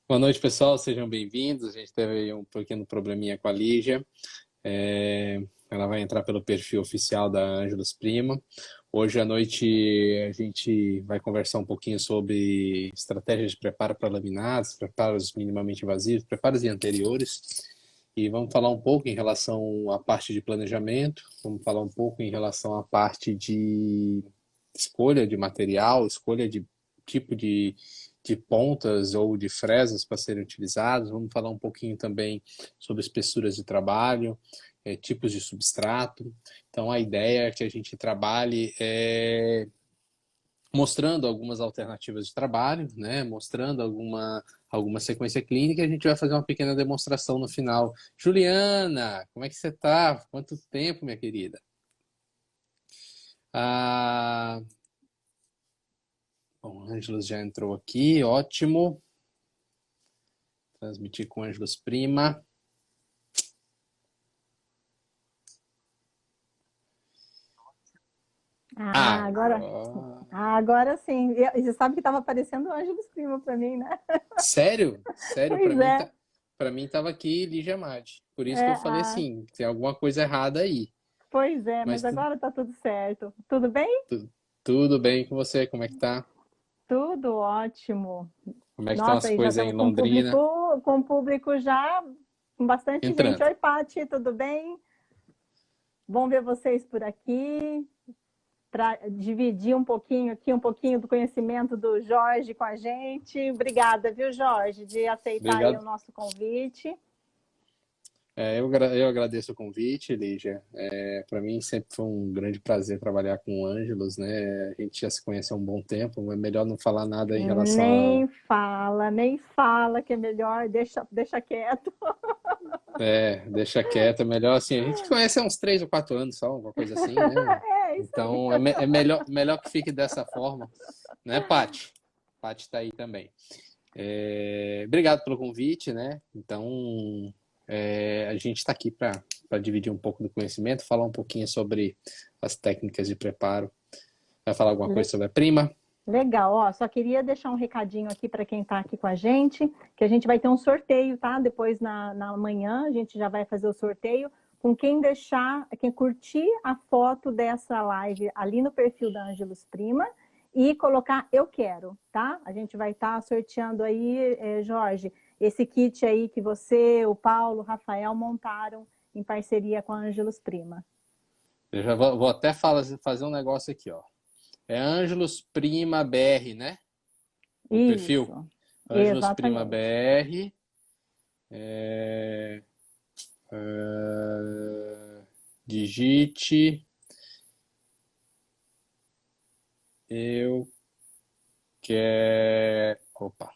Boa noite, pessoal. Sejam bem-vindos. A gente teve aí um pequeno probleminha com a Lígia. Ela vai entrar pelo perfil oficial da Ângelos Prima. Hoje à noite a gente vai conversar um pouquinho sobre estratégias de preparo para laminados, preparos minimamente invasivos, preparos e anteriores. E vamos falar um pouco em relação à parte de planejamento, vamos falar um pouco em relação à parte de escolha de material, escolha de tipo de pontas ou de fresas para serem utilizados. Vamos falar um pouquinho também sobre espessuras de trabalho, tipos de substrato. Então, a ideia é que a gente trabalhe mostrando algumas alternativas de trabalho, né? Mostrando alguma sequência clínica. A gente vai fazer uma pequena demonstração no final. Juliana, como é que você está? Quanto tempo, minha querida? Ah, bom, o Ângelos já entrou aqui, ótimo. Transmitir com o Ângelos Prima. Ah, agora, Agora... agora sim. E você sabe que estava aparecendo o Ângelos Prima para mim, né? Sério? Sério, Pois é. para mim tava aqui Lígia Mate. Por isso que É, eu falei assim, tem alguma coisa errada aí. pois é, Mas mas agora tá tudo certo. Tudo bem? tudo bem com você? Como é que tá? Tudo ótimo. Como é que estão Nossa, as aí já coisas aí estamos em Londrina? com público já, com bastante gente. Entrando. Oi, Pati, tudo bem? Bom ver vocês por aqui, para dividir um pouquinho aqui, um pouquinho do conhecimento do Jorge com a gente. Obrigada, viu, Jorge, de aceitar aí o Obrigado. nosso convite. Eu agradeço o convite, Lígia. Para mim sempre foi um grande prazer trabalhar com o Ângelos, né? A gente já se conhece há um bom tempo, é melhor não falar nada em relação Nem fala que é melhor, deixa quieto. deixa quieto, é melhor assim. A gente conhece há uns 3 ou 4 anos só, alguma coisa assim, né? É isso aí. Então é melhor que fique dessa forma, né, Paty? Paty está aí também. Obrigado pelo convite, né? Então a gente está aqui para dividir um pouco do conhecimento, falar um pouquinho sobre as técnicas de preparo. Vai falar alguma coisa Le- sobre a prima? Legal, ó, só queria deixar um recadinho aqui para quem está aqui com a gente, que a gente vai ter um sorteio, tá? Depois na manhã a gente já vai fazer o sorteio com quem deixar, quem curtir a foto dessa live ali no perfil da Ângelos Prima e colocar eu quero, tá? A gente vai estar sorteando aí, Jorge, esse kit aí que você, o Paulo, o Rafael montaram em parceria com a Ângelos Prima. Eu já vou até fazer um negócio aqui, ó. É Ângelos Prima BR, né? O perfil Isso, Ângelos Prima exatamente. BR. É, é, digite eu quero. Opa,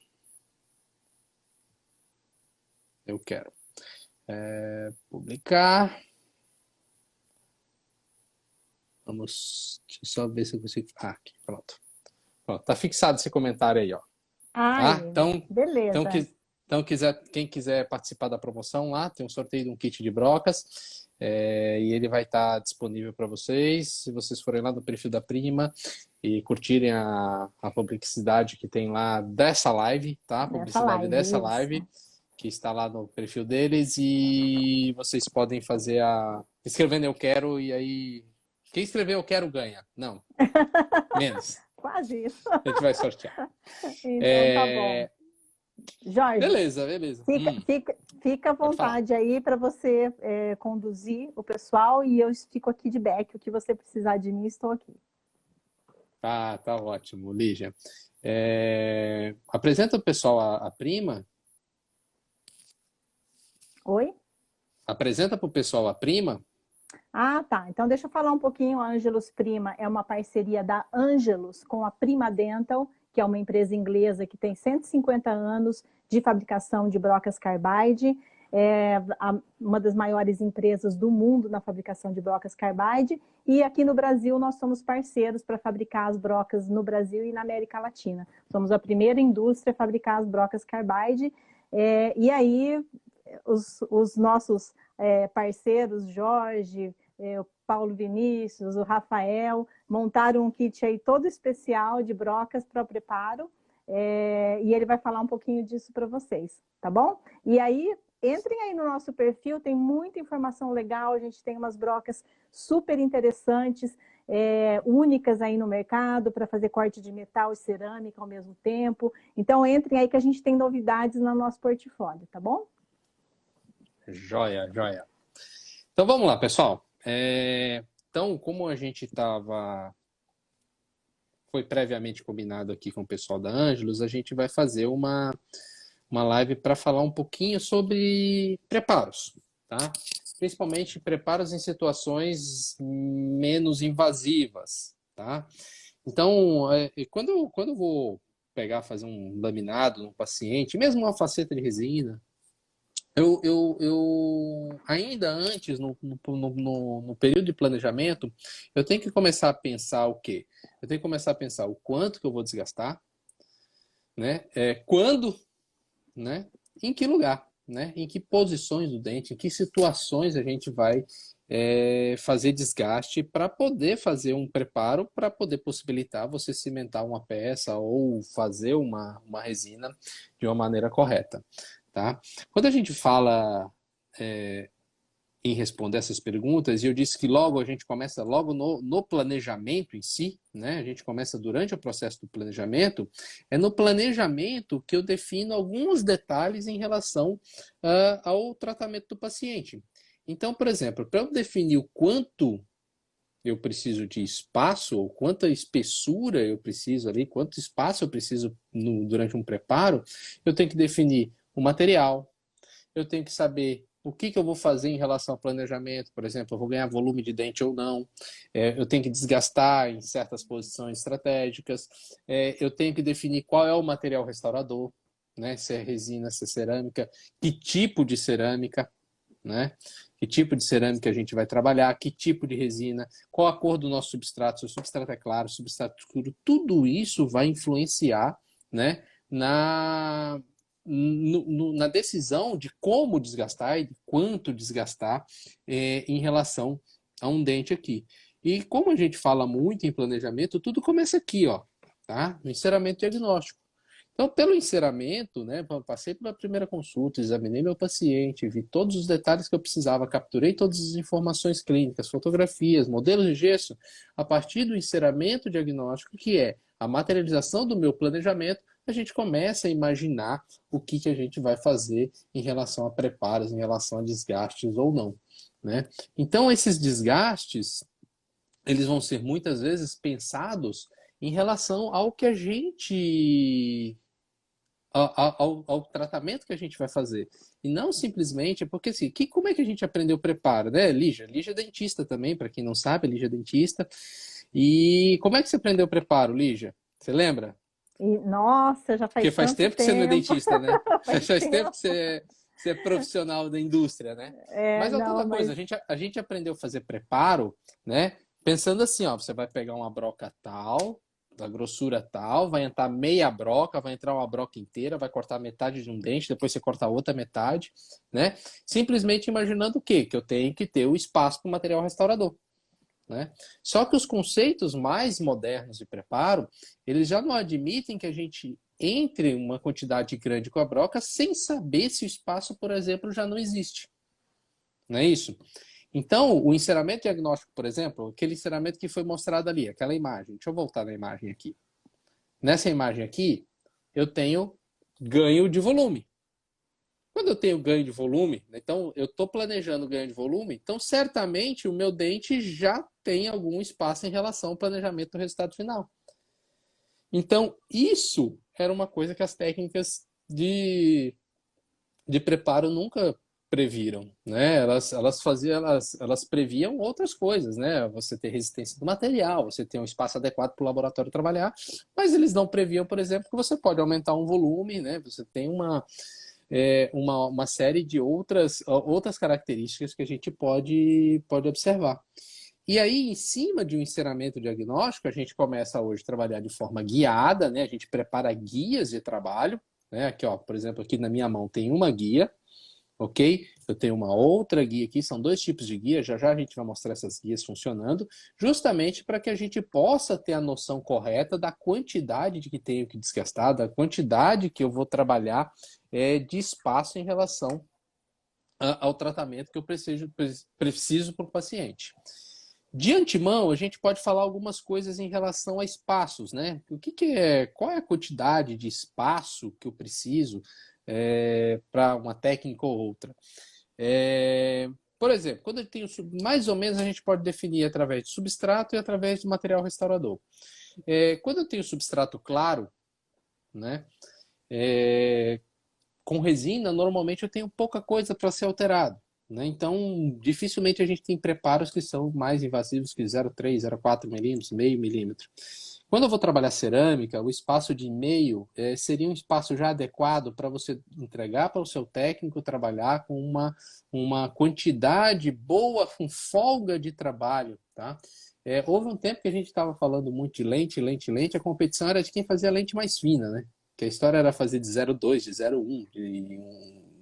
eu quero. Publicar. Deixa eu só ver se eu consigo. Aqui, pronto. Pronto, tá fixado esse comentário aí, ó. Tá? Ai, Então, beleza. quem quiser participar da promoção lá, tem um sorteio de um kit de brocas. E ele vai estar disponível para vocês. Se vocês forem lá no perfil da Prima e curtirem a publicidade que tem lá dessa live, tá? A Nessa publicidade live, dessa live, isso. que está lá no perfil deles. E vocês podem fazer escrevendo eu quero, e aí. Quem escrever eu quero ganha. Não, menos. Quase isso. A gente vai sortear. Então tá bom. É, Jorge, Beleza, beleza. fica à Pode falar. vontade aí para você conduzir o pessoal e eu fico aqui de back. O que você precisar de mim, estou aqui. Tá ótimo, Lígia. Apresenta o pessoal a prima. Oi? Apresenta para o pessoal a prima. Ah, tá. Então deixa eu falar um pouquinho. A Angelus Prima é uma parceria da Angelus com a Prima Dental, que é uma empresa inglesa que tem 150 anos de fabricação de brocas carbide. É uma das maiores empresas do mundo na fabricação de brocas carbide. E aqui no Brasil nós somos parceiros para fabricar as brocas no Brasil e na América Latina. Somos a primeira indústria a fabricar as brocas carbide. E aí os nossos parceiros, Jorge, o Paulo Vinícius, o Rafael, montaram um kit aí todo especial de brocas para o preparo. e ele vai falar um pouquinho disso para vocês, tá bom? E aí, entrem aí no nosso perfil, tem muita informação legal, a gente tem umas brocas super interessantes, únicas aí no mercado para fazer corte de metal e cerâmica ao mesmo tempo. Então, entrem aí que a gente tem novidades no nosso portfólio, tá bom? Joia, joia. Então vamos lá, pessoal. Então, como a gente foi previamente combinado aqui com o pessoal da Ângelos, a gente vai fazer uma live para falar um pouquinho sobre preparos, tá? Principalmente preparos em situações menos invasivas, tá? Então, quando eu vou fazer um laminado no paciente, mesmo uma faceta de resina, ainda antes, no período de planejamento, eu tenho que começar a pensar o quê? Eu tenho que começar a pensar o quanto que eu vou desgastar, né? Quando, né? Em que lugar, né? Em que posições do dente, em que situações a gente vai fazer desgaste para poder fazer um preparo, para poder possibilitar você cimentar uma peça ou fazer uma resina de uma maneira correta. Tá? Quando a gente fala em responder essas perguntas, e eu disse que a gente começa logo no planejamento em si, né? A gente começa durante o processo do planejamento, é no planejamento que eu defino alguns detalhes em relação ao tratamento do paciente. Então, por exemplo, para eu definir o quanto eu preciso de espaço, ou quanta espessura eu preciso ali, quanto espaço eu preciso durante um preparo, eu tenho que definir o material, eu tenho que saber o que eu vou fazer em relação ao planejamento, por exemplo, eu vou ganhar volume de dente ou não, eu tenho que desgastar em certas posições estratégicas, eu tenho que definir qual é o material restaurador, né? Se é resina, se é cerâmica, que tipo de cerâmica, né? Que tipo de cerâmica a gente vai trabalhar, que tipo de resina, qual a cor do nosso substrato, se o substrato é claro, se o substrato é escuro, tudo isso vai influenciar, né, na decisão de como desgastar e de quanto desgastar em relação a um dente aqui. E como a gente fala muito em planejamento, tudo começa aqui, ó, tá? No enceramento diagnóstico. Então, pelo enceramento, né, passei pela primeira consulta, examinei meu paciente, vi todos os detalhes que eu precisava, capturei todas as informações clínicas, fotografias, modelos de gesso. A partir do enceramento diagnóstico, que é a materialização do meu planejamento, a gente começa a imaginar o que a gente vai fazer em relação a preparos, em relação a desgastes ou não, né? Então, esses desgastes, eles vão ser muitas vezes pensados em relação ao que a gente ao tratamento que a gente vai fazer. E não simplesmente, porque assim, como é que a gente aprendeu o preparo, né, Lígia? Lígia é dentista também, para quem não sabe, Lígia é dentista. E como é que você aprendeu o preparo, Lígia? Você lembra? Nossa, já Porque faz faz tanto tempo que você não é tempo. dentista, né? Faz Faz tempo tempo. que você é profissional da indústria, né? Mas é Não, outra mas coisa, a gente aprendeu a fazer preparo, né? Pensando assim, ó, você vai pegar uma broca tal, da grossura tal, vai entrar meia broca, vai entrar uma broca inteira, vai cortar metade de um dente, depois você corta a outra metade, né? Simplesmente imaginando o quê? Que eu tenho que ter o espaço para o material restaurador, né? Só que os conceitos mais modernos de preparo, eles já não admitem que a gente entre uma quantidade grande com a broca sem saber se o espaço, por exemplo, já não existe. Não é isso? Então, o enceramento diagnóstico, por exemplo, aquele enceramento que foi mostrado ali, aquela imagem. Deixa eu voltar na imagem aqui. Nessa imagem aqui, eu tenho ganho de volume. Quando eu tenho ganho de volume, então eu estou planejando ganho de volume, então certamente o meu dente já tem algum espaço em relação ao planejamento do resultado final. Então, isso era uma coisa que as técnicas de preparo nunca previram, né? Elas previam outras coisas, né? Você ter resistência do material, você ter um espaço adequado para o laboratório trabalhar, mas eles não previam, por exemplo, que você pode aumentar um volume, né? Você tem uma série de outras características que a gente pode observar. E aí, em cima de um enceramento diagnóstico, a gente começa hoje a trabalhar de forma guiada, né? A gente prepara guias de trabalho, né? Aqui, ó, por exemplo, aqui na minha mão tem uma guia, ok? Eu tenho uma outra guia aqui, são dois tipos de guia, já já a gente vai mostrar essas guias funcionando, justamente para que a gente possa ter a noção correta da quantidade de que tenho que desgastar, da quantidade que eu vou trabalhar de espaço em relação ao tratamento que eu preciso para o paciente. De antemão, a gente pode falar algumas coisas em relação a espaços, né? Qual é a quantidade de espaço que eu preciso para uma técnica ou outra? Por exemplo, quando eu tenho mais ou menos a gente pode definir através de substrato e através de material restaurador. Quando eu tenho substrato claro, né? Com resina, normalmente eu tenho pouca coisa para ser alterado, né? Então, dificilmente a gente tem preparos que são mais invasivos que 0,3, 0,4 milímetros, meio milímetro. Quando eu vou trabalhar cerâmica, o espaço de meio seria um espaço já adequado para você entregar para o seu técnico trabalhar com uma quantidade boa, com folga de trabalho, tá? Houve um tempo que a gente estava falando muito de lente, a competição era de quem fazia lente mais fina, né? Que a história era fazer de 0,2, de 0,1, de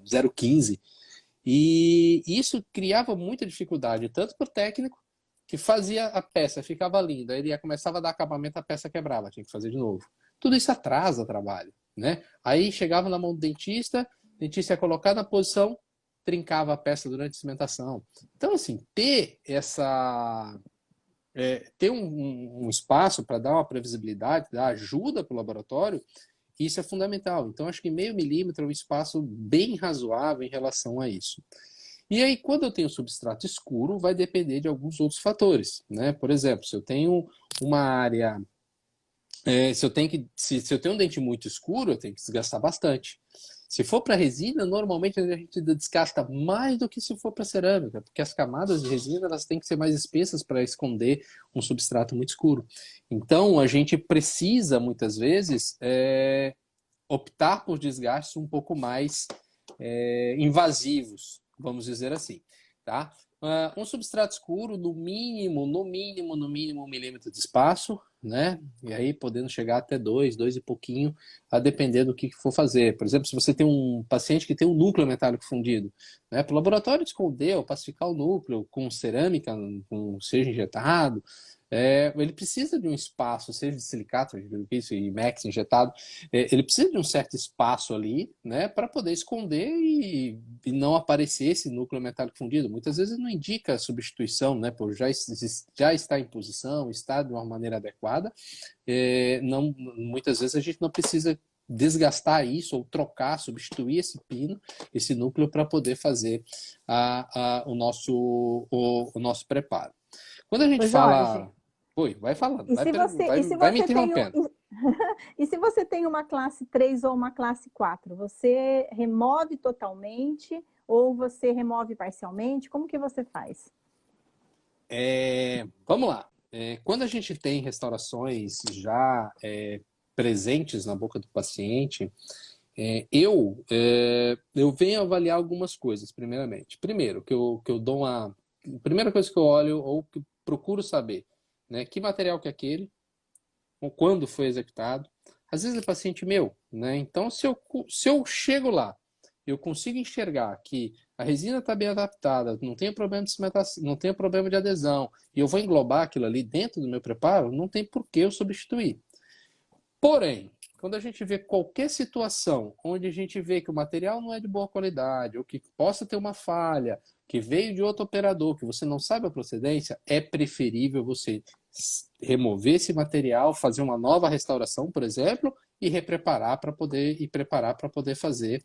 0,15. E isso criava muita dificuldade, tanto para o técnico, que fazia a peça, ficava linda, ele começava a dar acabamento, a peça quebrava, tinha que fazer de novo. Tudo isso atrasa o trabalho, né? Aí chegava na mão do dentista, o dentista ia colocar na posição, trincava a peça durante a cimentação. Então, assim, ter um espaço para dar uma previsibilidade, dar ajuda para o laboratório, isso é fundamental. Então, acho que meio milímetro é um espaço bem razoável em relação a isso. E aí, quando eu tenho substrato escuro, vai depender de alguns outros fatores, né? Por exemplo, se eu tenho uma área... se eu tenho um dente muito escuro, eu tenho que desgastar bastante. Se for para resina, normalmente a gente desgasta mais do que se for para cerâmica, porque as camadas de resina elas têm que ser mais espessas para esconder um substrato muito escuro. Então, a gente precisa, muitas vezes, optar por desgastes um pouco mais invasivos, vamos dizer assim, tá? Um substrato escuro, no mínimo 1 milímetro de espaço, né? E aí podendo chegar até 2 e pouquinho, a depender do que for fazer. Por exemplo, se você tem um paciente que tem um núcleo metálico fundido, né? Para o laboratório esconder ou pacificar o núcleo com cerâmica, com seja injetado, ele precisa de um espaço, seja de silicato, e MEX injetado, ele precisa de um certo espaço ali, né, para poder esconder e não aparecer esse núcleo metálico fundido. Muitas vezes não indica a substituição, né, por já está em posição, está de uma maneira adequada. Muitas vezes a gente não precisa desgastar isso ou trocar, substituir esse pino, esse núcleo para poder fazer o nosso preparo. Quando a gente Ô, Jorge, fala... Oi, vai falando, e se você, e se vai me você tem interrompendo. e se você tem uma classe 3 ou uma classe 4, você remove totalmente ou você remove parcialmente? Como que você faz? Vamos lá. Quando a gente tem restaurações já presentes na boca do paciente, eu venho avaliar algumas coisas, primeiramente. Primeiro, que eu dou uma... Primeira coisa que eu olho ou que eu procuro saber, né, que material que é aquele, ou quando foi executado. Às vezes é paciente meu, né? Então, se eu chego lá, eu consigo enxergar que a resina está bem adaptada, não tem problema de cimentação, não tem problema de adesão, e eu vou englobar aquilo ali dentro do meu preparo, não tem por que eu substituir. Porém, quando a gente vê qualquer situação onde a gente vê que o material não é de boa qualidade, ou que possa ter uma falha, que veio de outro operador, que você não sabe a procedência, é preferível você remover esse material, fazer uma nova restauração, por exemplo, e repreparar para poder fazer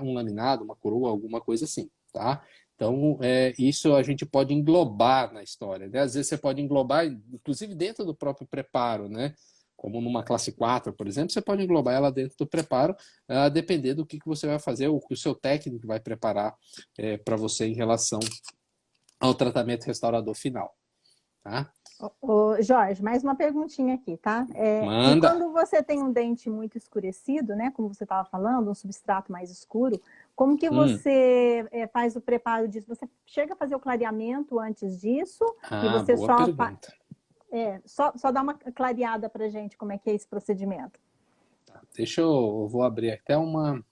um laminado, uma coroa, alguma coisa assim, tá? Então, isso a gente pode englobar na história, né? Às vezes você pode englobar, inclusive dentro do próprio preparo, né? Como numa classe 4, por exemplo, você pode englobar ela dentro do preparo, a depender do que você vai fazer, ou que o seu técnico vai preparar para você em relação ao tratamento restaurador final. Tá? Ô, Jorge, mais uma perguntinha aqui, tá? E Manda! quando você tem um dente muito escurecido, né, como você estava falando, um substrato mais escuro, como que você faz o preparo disso? Você chega a fazer o clareamento antes disso e você Boa pergunta. só dá uma clareada para gente como é que é esse procedimento? Tá, eu vou abrir até uma...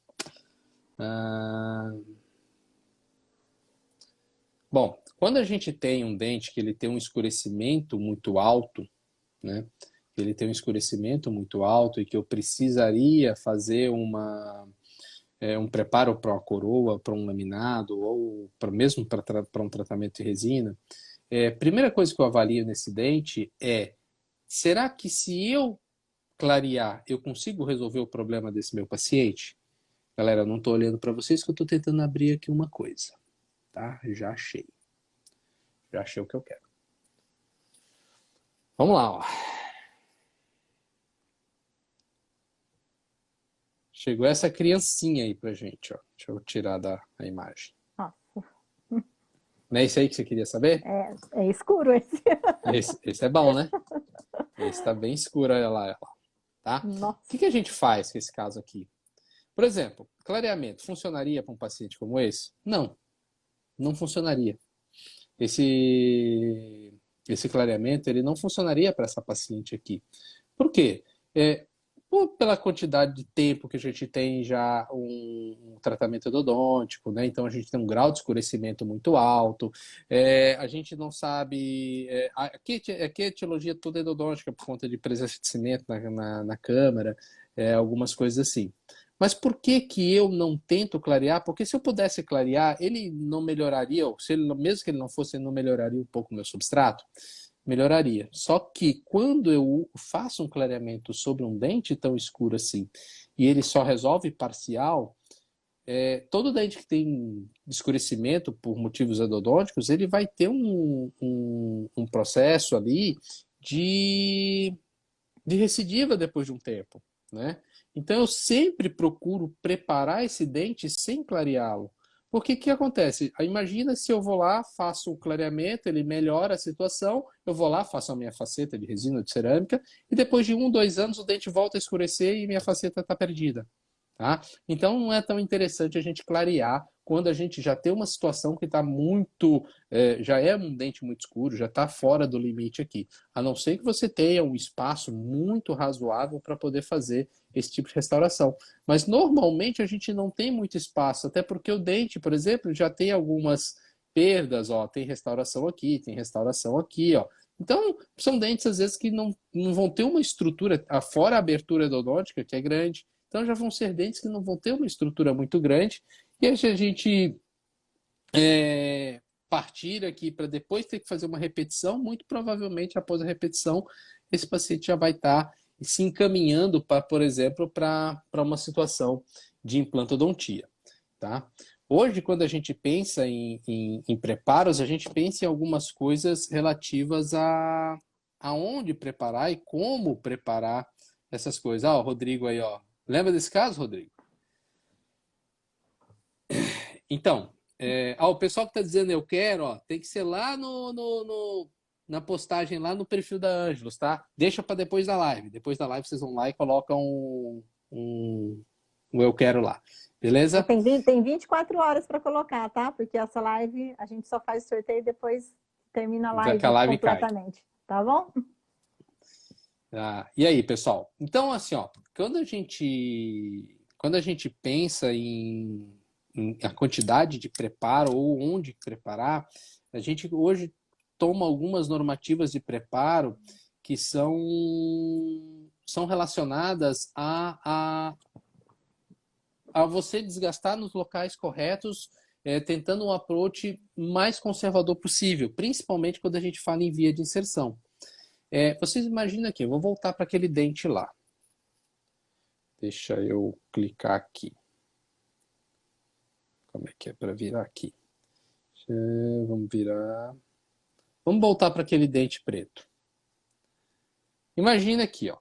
Bom, quando a gente tem um dente que ele tem um escurecimento muito alto, né? Ele tem um escurecimento muito alto e que eu precisaria fazer um preparo para uma coroa, para um laminado ou mesmo para um tratamento de resina, primeira coisa que eu avalio nesse dente é: será que se eu clarear, eu consigo resolver o problema desse meu paciente? Galera, eu não estou olhando para vocês que eu estou tentando abrir aqui uma coisa, tá? Já achei. Já achei o que eu quero. Vamos lá, ó. Chegou essa criancinha aí pra gente, ó. Deixa eu tirar a imagem. Nossa, Não é isso aí que você queria saber? é escuro esse. Esse é bom, né? Esse tá bem escuro, olha lá, tá? O Nossa. que a gente faz com esse caso aqui? Por exemplo, clareamento funcionaria para um paciente como esse? Não, não funcionaria. Esse clareamento ele não funcionaria para essa paciente aqui. Por quê? Pela quantidade de tempo que a gente tem já um tratamento endodôntico, né? Então a gente tem um grau de escurecimento muito alto, a gente não sabe. Aqui a etiologia toda é endodôntica por conta de presença de cimento na câmara, algumas coisas assim. Mas por que que eu não tento clarear? Porque se eu pudesse clarear, ele não melhoraria, ou se ele, mesmo que ele não fosse, ele não melhoraria um pouco o meu substrato? Melhoraria. Só que quando eu faço um clareamento sobre um dente tão escuro assim, e ele só resolve parcial, todo dente que tem escurecimento por motivos endodônticos, ele vai ter um processo ali de, de recidiva depois de um tempo, né? Então eu sempre procuro preparar esse dente sem clareá-lo. Porque o que acontece? Imagina se eu vou lá, faço o clareamento, ele melhora a situação, eu vou lá, faço a minha faceta de resina ou de cerâmica, e depois de 1, 2 anos o dente volta a escurecer e minha faceta está perdida. Tá? Então não é tão interessante a gente clarear quando a gente já tem uma situação que está muito, já é um dente muito escuro, já está fora do limite aqui. A não ser que você tenha um espaço muito razoável para poder fazer esse tipo de restauração. Mas normalmente a gente não tem muito espaço, até porque o dente, por exemplo, já tem algumas perdas, ó, tem restauração aqui, tem restauração aqui, ó. Então, são dentes às vezes que não vão ter uma estrutura, fora a abertura endodôntica, que é grande, então já vão ser dentes que não vão ter uma estrutura muito grande. E aí a gente partir aqui para depois ter que fazer uma repetição, muito provavelmente após a repetição, esse paciente já vai estar se encaminhando, por exemplo, para uma situação de implantodontia. Tá? Hoje, quando a gente pensa em preparos, a gente pensa em algumas coisas relativas a onde preparar e como preparar essas coisas. Ah, o Rodrigo aí, ó. Lembra desse caso, Rodrigo? Então, o pessoal que está dizendo eu quero, ó, tem que ser lá na postagem, lá no perfil da Ângelos, tá? Deixa para depois da live. Depois da live vocês vão lá e colocam um eu quero lá. Beleza? Tem 24 horas para colocar, tá? Porque essa live a gente só faz sorteio e depois termina a Que a live live cai. completamente. Tá bom? E aí, pessoal? Então, assim, ó, quando a gente pensa em a quantidade de preparo ou onde preparar, a gente hoje toma algumas normativas de preparo que são relacionadas a você desgastar nos locais corretos, tentando um approach mais conservador possível, principalmente quando a gente fala em via de inserção. Vocês imaginam aqui, eu vou voltar para aquele dente lá. Deixa eu clicar aqui. Como é que é para virar aqui? Vamos virar. Vamos voltar para aquele dente preto. Imagina aqui, ó.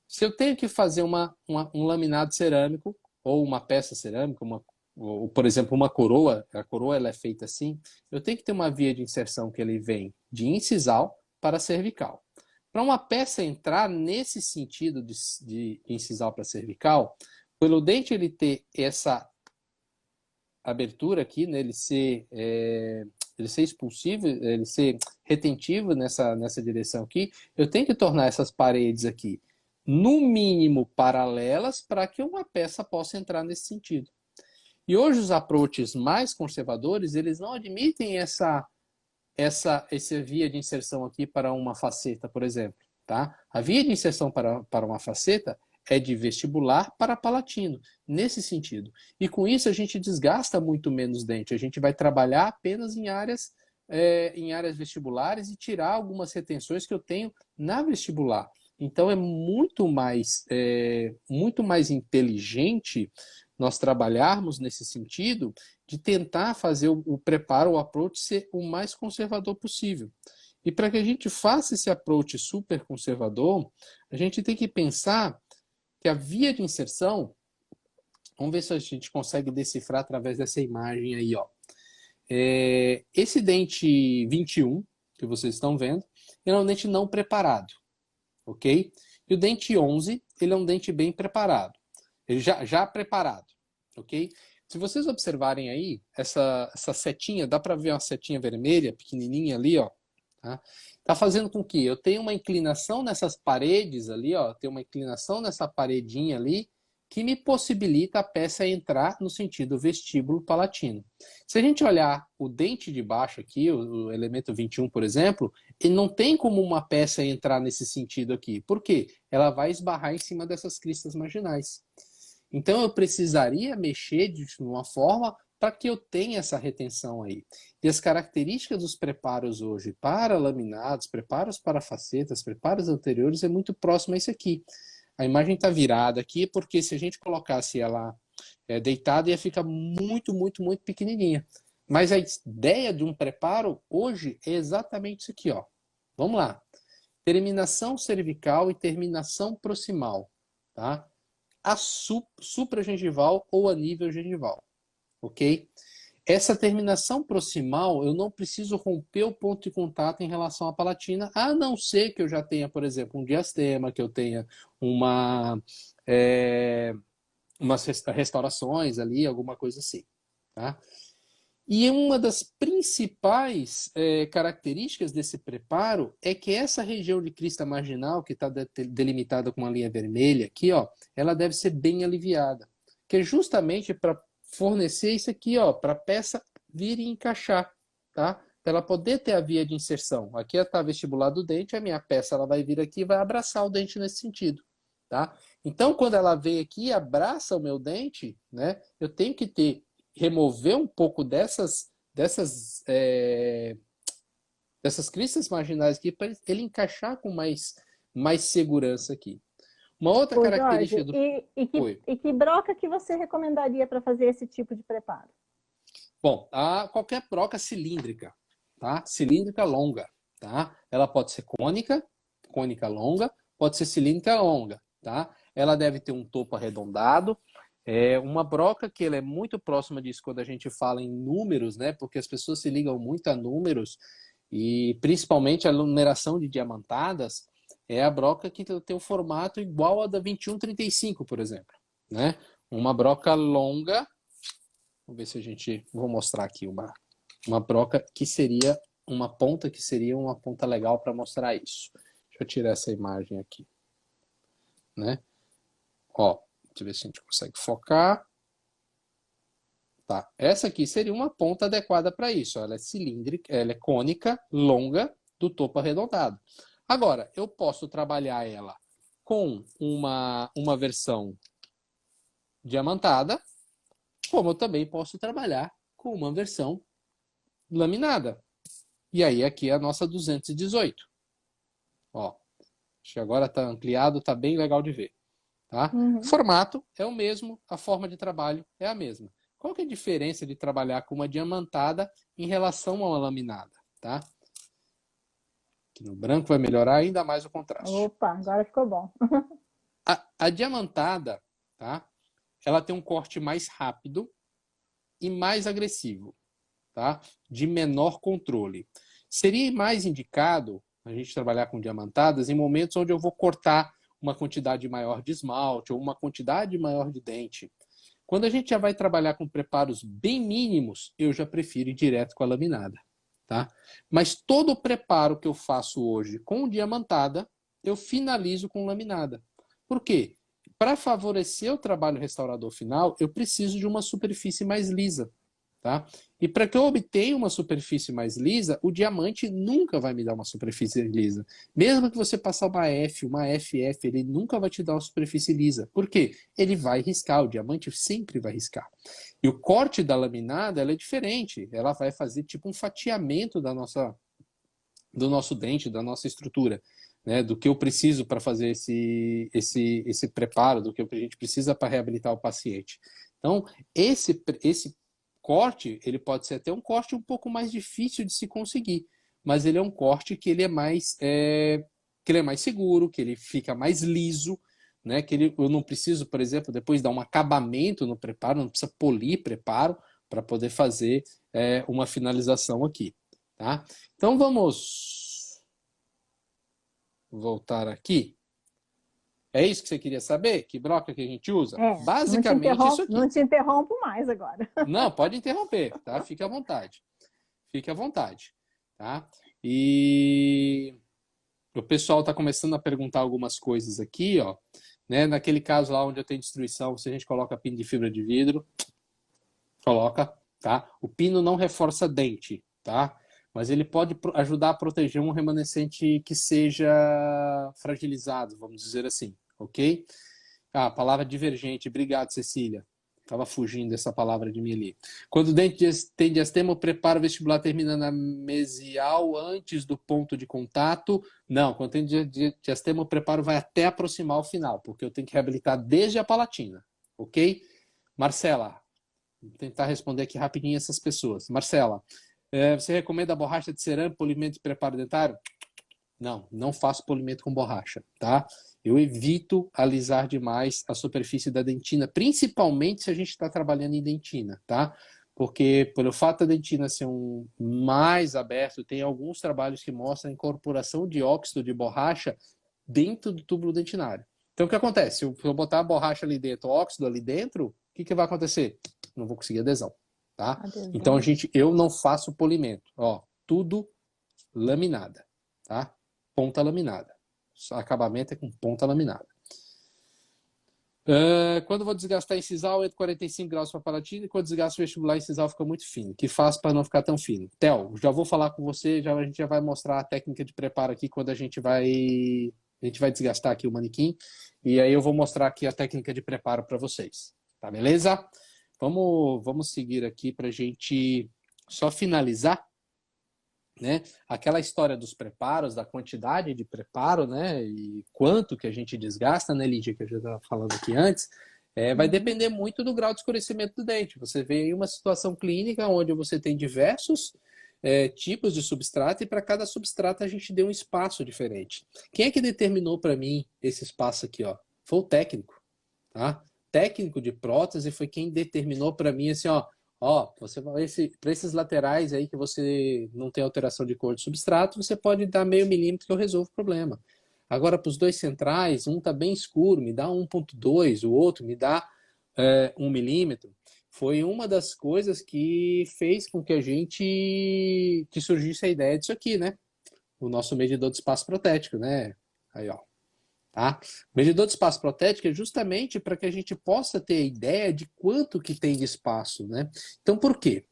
Se eu tenho que fazer um laminado cerâmico ou uma peça cerâmica, ou, por exemplo, uma coroa, a coroa ela é feita assim, eu tenho que ter uma via de inserção que ele vem de incisal para cervical. Para uma peça entrar nesse sentido de incisal para cervical, pelo dente ele ter essa abertura aqui, né, ele ser expulsivo, ele ser retentivo nessa direção aqui, eu tenho que tornar essas paredes aqui, no mínimo, paralelas para que uma peça possa entrar nesse sentido. E hoje os approaches mais conservadores, eles não admitem essa via de inserção aqui para uma faceta, por exemplo. Tá? A via de inserção para uma faceta é de vestibular para palatino, nesse sentido. E com isso a gente desgasta muito menos dente. A gente vai trabalhar apenas em áreas vestibulares e tirar algumas retenções que eu tenho na vestibular. Então é muito mais inteligente nós trabalharmos nesse sentido de tentar fazer o preparo, o approach ser o mais conservador possível. E para que a gente faça esse approach super conservador, a gente tem que pensar que a via de inserção, vamos ver se a gente consegue decifrar através dessa imagem aí, ó. Esse dente 21, que vocês estão vendo, ele é um dente não preparado, ok? E o dente 11, ele é um dente bem preparado, ele já preparado, ok? Se vocês observarem aí, essa setinha, dá para ver uma setinha vermelha, pequenininha ali, ó, tá fazendo com que eu tenha uma inclinação nessas paredes ali, ó, tem uma inclinação nessa paredinha ali, que me possibilita a peça entrar no sentido vestíbulo palatino. Se a gente olhar o dente de baixo aqui, o elemento 21, por exemplo, ele não tem como uma peça entrar nesse sentido aqui. Por quê? Ela vai esbarrar em cima dessas cristas marginais. Então eu precisaria mexer de uma forma para que eu tenha essa retenção aí. E as características dos preparos hoje para laminados, preparos para facetas, preparos anteriores é muito próximo a isso aqui. A imagem está virada aqui porque se a gente colocasse ela deitada ia ficar muito, muito, muito pequenininha. Mas a ideia de um preparo hoje é exatamente isso aqui, ó. Vamos lá. Terminação cervical e terminação proximal, tá? A supragengival ou a nível gengival, ok? Essa terminação proximal, eu não preciso romper o ponto de contato em relação à palatina, a não ser que eu já tenha, por exemplo, um diastema, que eu tenha umas restaurações ali, alguma coisa assim, tá? E uma das principais características desse preparo é que essa região de crista marginal, que está delimitada com uma linha vermelha aqui, ó, ela deve ser bem aliviada, que é justamente para fornecer isso aqui, ó, para a peça vir e encaixar, tá? Para ela poder ter a via de inserção. Aqui está vestibular do dente, a minha peça ela vai vir aqui e vai abraçar o dente nesse sentido, tá? Então, quando ela vem aqui e abraça o meu dente, né, eu tenho que remover um pouco dessas cristas marginais aqui para ele encaixar com mais segurança aqui. Uma outra característica Jorge, e que broca que você recomendaria para fazer esse tipo de preparo? Bom, qualquer broca cilíndrica, tá? Cilíndrica longa, tá? Ela pode ser cônica longa, pode ser cilíndrica longa, tá? Ela deve ter um topo arredondado. Uma broca que ela é muito próxima disso quando a gente fala em números, né? Porque as pessoas se ligam muito a números e principalmente a numeração de diamantadas. É a broca que tem o formato igual a da 2135, por exemplo, né? Uma broca longa, vamos ver se vou mostrar aqui uma broca que seria uma ponta legal para mostrar isso. Deixa eu tirar essa imagem aqui, né? Ó, deixa eu ver se a gente consegue focar. Tá, essa aqui seria uma ponta adequada para isso. Ela é cilíndrica, ela é cônica, longa, do topo arredondado. Agora, eu posso trabalhar ela com uma versão diamantada, como eu também posso trabalhar com uma versão laminada. E aí aqui é a nossa 218. Ó, acho que agora está ampliado, está bem legal de ver. Tá? Uhum. O formato é o mesmo, a forma de trabalho é a mesma. Qual que é a diferença de trabalhar com uma diamantada em relação a uma laminada? Tá? Aqui no branco vai melhorar ainda mais o contraste. Opa, agora ficou bom. A diamantada, tá? Ela tem um corte mais rápido e mais agressivo, tá? De menor controle. Seria mais indicado a gente trabalhar com diamantadas em momentos onde eu vou cortar uma quantidade maior de esmalte ou uma quantidade maior de dente. Quando a gente já vai trabalhar com preparos bem mínimos, eu já prefiro ir direto com a laminada. Tá? Mas todo o preparo que eu faço hoje com diamantada, eu finalizo com laminada. Por quê? para favorecer o trabalho restaurador final, eu preciso de uma superfície mais lisa. Tá? E para que eu obtenha uma superfície mais lisa, o diamante nunca vai me dar uma superfície lisa. Mesmo que você passar uma F, uma FF, ele nunca vai te dar uma superfície lisa. Por quê? Ele vai riscar, o diamante sempre vai riscar. E o corte da laminada, ela é diferente. Ela vai fazer tipo um fatiamento do nosso dente, da nossa estrutura. Né, do que eu preciso para fazer esse preparo, do que a gente precisa para reabilitar o paciente. Então, esse corte, ele pode ser até um corte um pouco mais difícil de se conseguir, mas ele é um corte que ele é mais, seguro, que ele fica mais liso, né, que eu não preciso, por exemplo, depois dar um acabamento no preparo, não precisa polir preparo para poder fazer uma finalização aqui. Tá? Então, vamos voltar aqui. É isso que você queria saber? Que broca que a gente usa? Basicamente isso aqui. Não te interrompo mais agora. Não, pode interromper, tá? Fique à vontade. Fique à vontade, tá? E o pessoal está começando a perguntar algumas coisas aqui, ó. Né? Naquele caso lá onde eu tenho destruição, se a gente coloca pino de fibra de vidro, coloca, tá? O pino não reforça dente, tá? Mas ele pode ajudar a proteger um remanescente que seja fragilizado, vamos dizer assim, ok? Ah, palavra divergente. Obrigado, Cecília. Estava fugindo dessa palavra de mim ali. Quando o dente tem diastema, o preparo vestibular termina na mesial antes do ponto de contato? Não, quando tem diastema, o preparo vai até aproximar o final, porque eu tenho que reabilitar desde a palatina, ok? Marcela, vou tentar responder aqui rapidinho essas pessoas. Marcela, você recomenda a borracha de cerâmica, polimento de preparo dentário? Não, não faço polimento com borracha, tá? Eu evito alisar demais a superfície da dentina, principalmente se a gente está trabalhando em dentina, tá? Porque pelo fato da dentina ser mais aberto, tem alguns trabalhos que mostram a incorporação de óxido de borracha dentro do túbulo dentinário. Então o que acontece? Se eu botar a borracha ali dentro, o óxido ali dentro, o que vai acontecer? Não vou conseguir adesão, tá? Então eu não faço polimento, ó, tudo laminada, tá? Ponta laminada. Acabamento é com ponta laminada. Quando vou desgastar em sisal, entre 45 graus para palatina, e quando desgasto vestibular em sisal fica muito fino. O que faço para não ficar tão fino? Theo, já vou falar com você, a gente já vai mostrar a técnica de preparo aqui quando a gente vai desgastar aqui o manequim, e aí eu vou mostrar aqui a técnica de preparo para vocês. Tá, beleza? Vamos seguir aqui para a gente só finalizar, né? Aquela história dos preparos, da quantidade de preparo, né? E quanto que a gente desgasta, né, Lídia, que a gente estava falando aqui antes, vai depender muito do grau de escurecimento do dente. Você vê aí uma situação clínica onde você tem diversos tipos de substrato e para cada substrato a gente deu um espaço diferente. Quem é que determinou para mim esse espaço aqui, ó? Foi o técnico, tá? Técnico de prótese foi quem determinou para mim assim, ó, você para esses laterais aí que você não tem alteração de cor de substrato, você pode dar meio milímetro que eu resolvo o problema. Agora, para os dois centrais, um está bem escuro, me dá 1,2, o outro me dá 1 milímetro. Foi uma das coisas que fez com que que surgisse a ideia disso aqui, né? O nosso medidor de espaço protético, né? Aí, ó. Tá? O medidor de espaço protético é justamente para que a gente possa ter a ideia de quanto que tem de espaço, né? Então, por quê?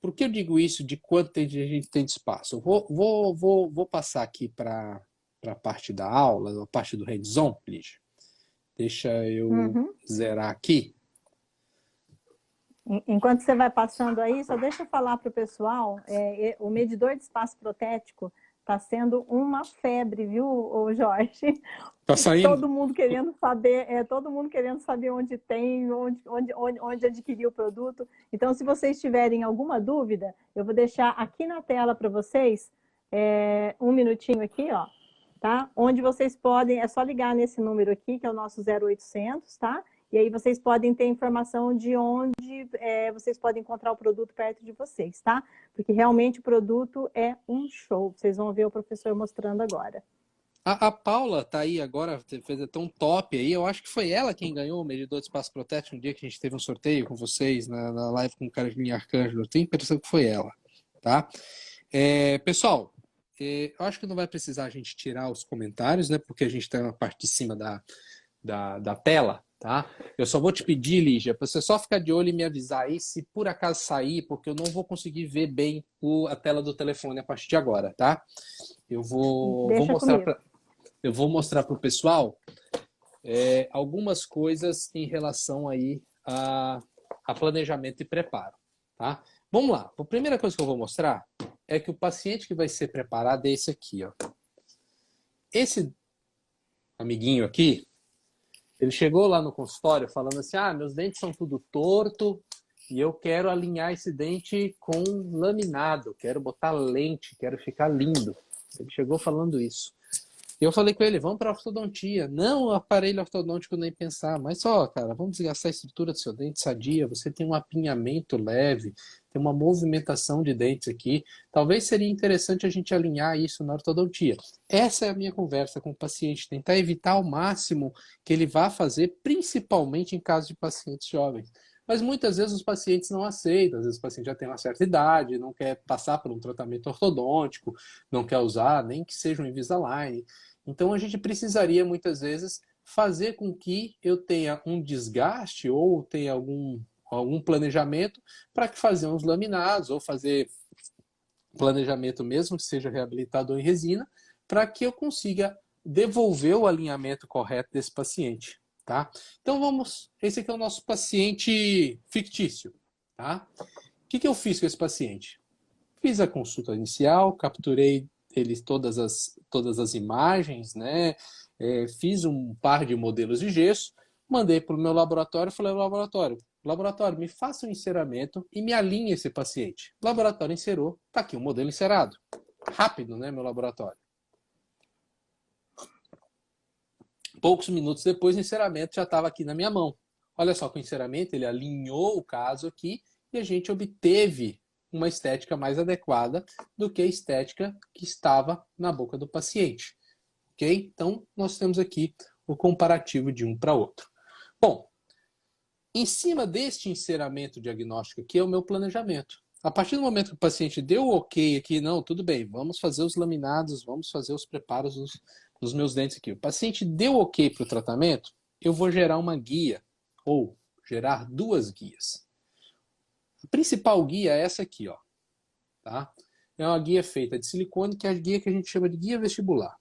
Por que eu digo isso de quanto a gente tem de espaço? Vou passar aqui para a parte da aula, a parte do hands-on, Lígia. Deixa eu zerar aqui. Enquanto você vai passando aí, só deixa eu falar para o pessoal, o medidor de espaço protético está sendo uma febre, viu, Jorge? Tá saindo? Todo mundo querendo saber onde tem, onde adquirir o produto. Então, se vocês tiverem alguma dúvida, eu vou deixar aqui na tela para vocês, um minutinho aqui, ó, tá? Onde vocês podem, é só ligar nesse número aqui, que é o nosso 0800, tá? E aí vocês podem ter informação de onde vocês podem encontrar o produto perto de vocês, tá? Porque realmente o produto é um show. Vocês vão ver o professor mostrando agora. A Paula tá aí agora, fez até um top aí. Eu acho que foi ela quem ganhou o medidor de espaço protético no dia que a gente teve um sorteio com vocês na live com o Carlinhos Arcângelo. Eu tenho a impressão que foi ela, tá? Pessoal, eu acho que não vai precisar a gente tirar os comentários, né? Porque a gente está na parte de cima da tela, tá? Eu só vou te pedir, Lígia, para você só ficar de olho e me avisar aí se por acaso sair, porque eu não vou conseguir ver bem a tela do telefone a partir de agora, tá? Deixa comigo. Eu vou mostrar para o pessoal algumas coisas em relação aí a planejamento e preparo, tá? Vamos lá. A primeira coisa que eu vou mostrar é que o paciente que vai ser preparado é esse aqui, ó. Esse amiguinho aqui, ele chegou lá no consultório falando assim, meus dentes são tudo torto e eu quero alinhar esse dente com laminado, quero botar lente, quero ficar lindo. Ele chegou falando isso. E eu falei com ele, vamos para ortodontia. Não, aparelho ortodôntico nem pensar. Mas só, cara, vamos desgastar a estrutura do seu dente sadia. Você tem um apinhamento leve, tem uma movimentação de dentes aqui. Talvez seria interessante a gente alinhar isso na ortodontia. Essa é a minha conversa com o paciente. Tentar evitar ao máximo que ele vá fazer, principalmente em caso de pacientes jovens. Mas muitas vezes os pacientes não aceitam, às vezes o paciente já tem uma certa idade, não quer passar por um tratamento ortodôntico, não quer usar, nem que seja um Invisalign. Então a gente precisaria muitas vezes fazer com que eu tenha um desgaste ou tenha algum planejamento para que fazer uns laminados ou fazer planejamento mesmo que seja reabilitador em resina, para que eu consiga devolver o alinhamento correto desse paciente. Tá? Então esse aqui é o nosso paciente fictício. Tá? O que eu fiz com esse paciente? Fiz a consulta inicial, capturei todas as imagens, né? Fiz um par de modelos de gesso, mandei para o meu laboratório e falei ao laboratório, me faça um enceramento e me alinhe esse paciente. O laboratório encerou, está aqui o modelo encerado. Rápido, né, meu laboratório? Poucos minutos depois, o enceramento já estava aqui na minha mão. Olha só, com o enceramento, ele alinhou o caso aqui e a gente obteve uma estética mais adequada do que a estética que estava na boca do paciente. Ok? Então, nós temos aqui o comparativo de um para outro. Bom, em cima deste enceramento diagnóstico aqui é o meu planejamento. A partir do momento que o paciente deu o ok aqui, não, tudo bem, vamos fazer os laminados, vamos fazer os preparos dos meus dentes aqui. O paciente deu ok para o tratamento, eu vou gerar uma guia, ou gerar duas guias. A principal guia é essa aqui, ó. Tá? É uma guia feita de silicone, que é a guia que a gente chama de guia vestibular.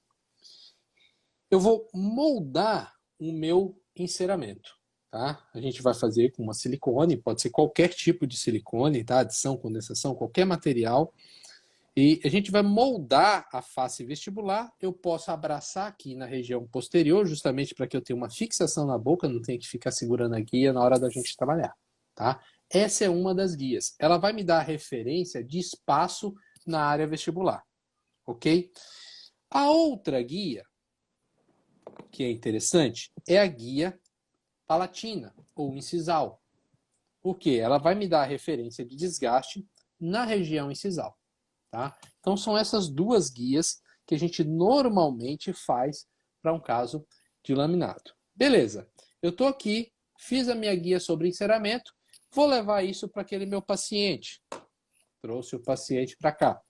Eu vou moldar o meu enceramento. Tá? A gente vai fazer com uma silicone, pode ser qualquer tipo de silicone, tá? Adição, condensação, qualquer material. E a gente vai moldar a face vestibular. Eu posso abraçar aqui na região posterior, justamente para que eu tenha uma fixação na boca, não tenha que ficar segurando a guia na hora da gente trabalhar. Tá? Essa é uma das guias. Ela vai me dar a referência de espaço na área vestibular. Ok? A outra guia, que é interessante, é a guia palatina ou incisal. Por quê? Ela vai me dar a referência de desgaste na região incisal. Tá? Então são essas duas guias que a gente normalmente faz para um caso de laminado. Beleza, eu estou aqui, fiz a minha guia sobre enceramento, vou levar isso para aquele meu paciente. Trouxe o paciente para cá.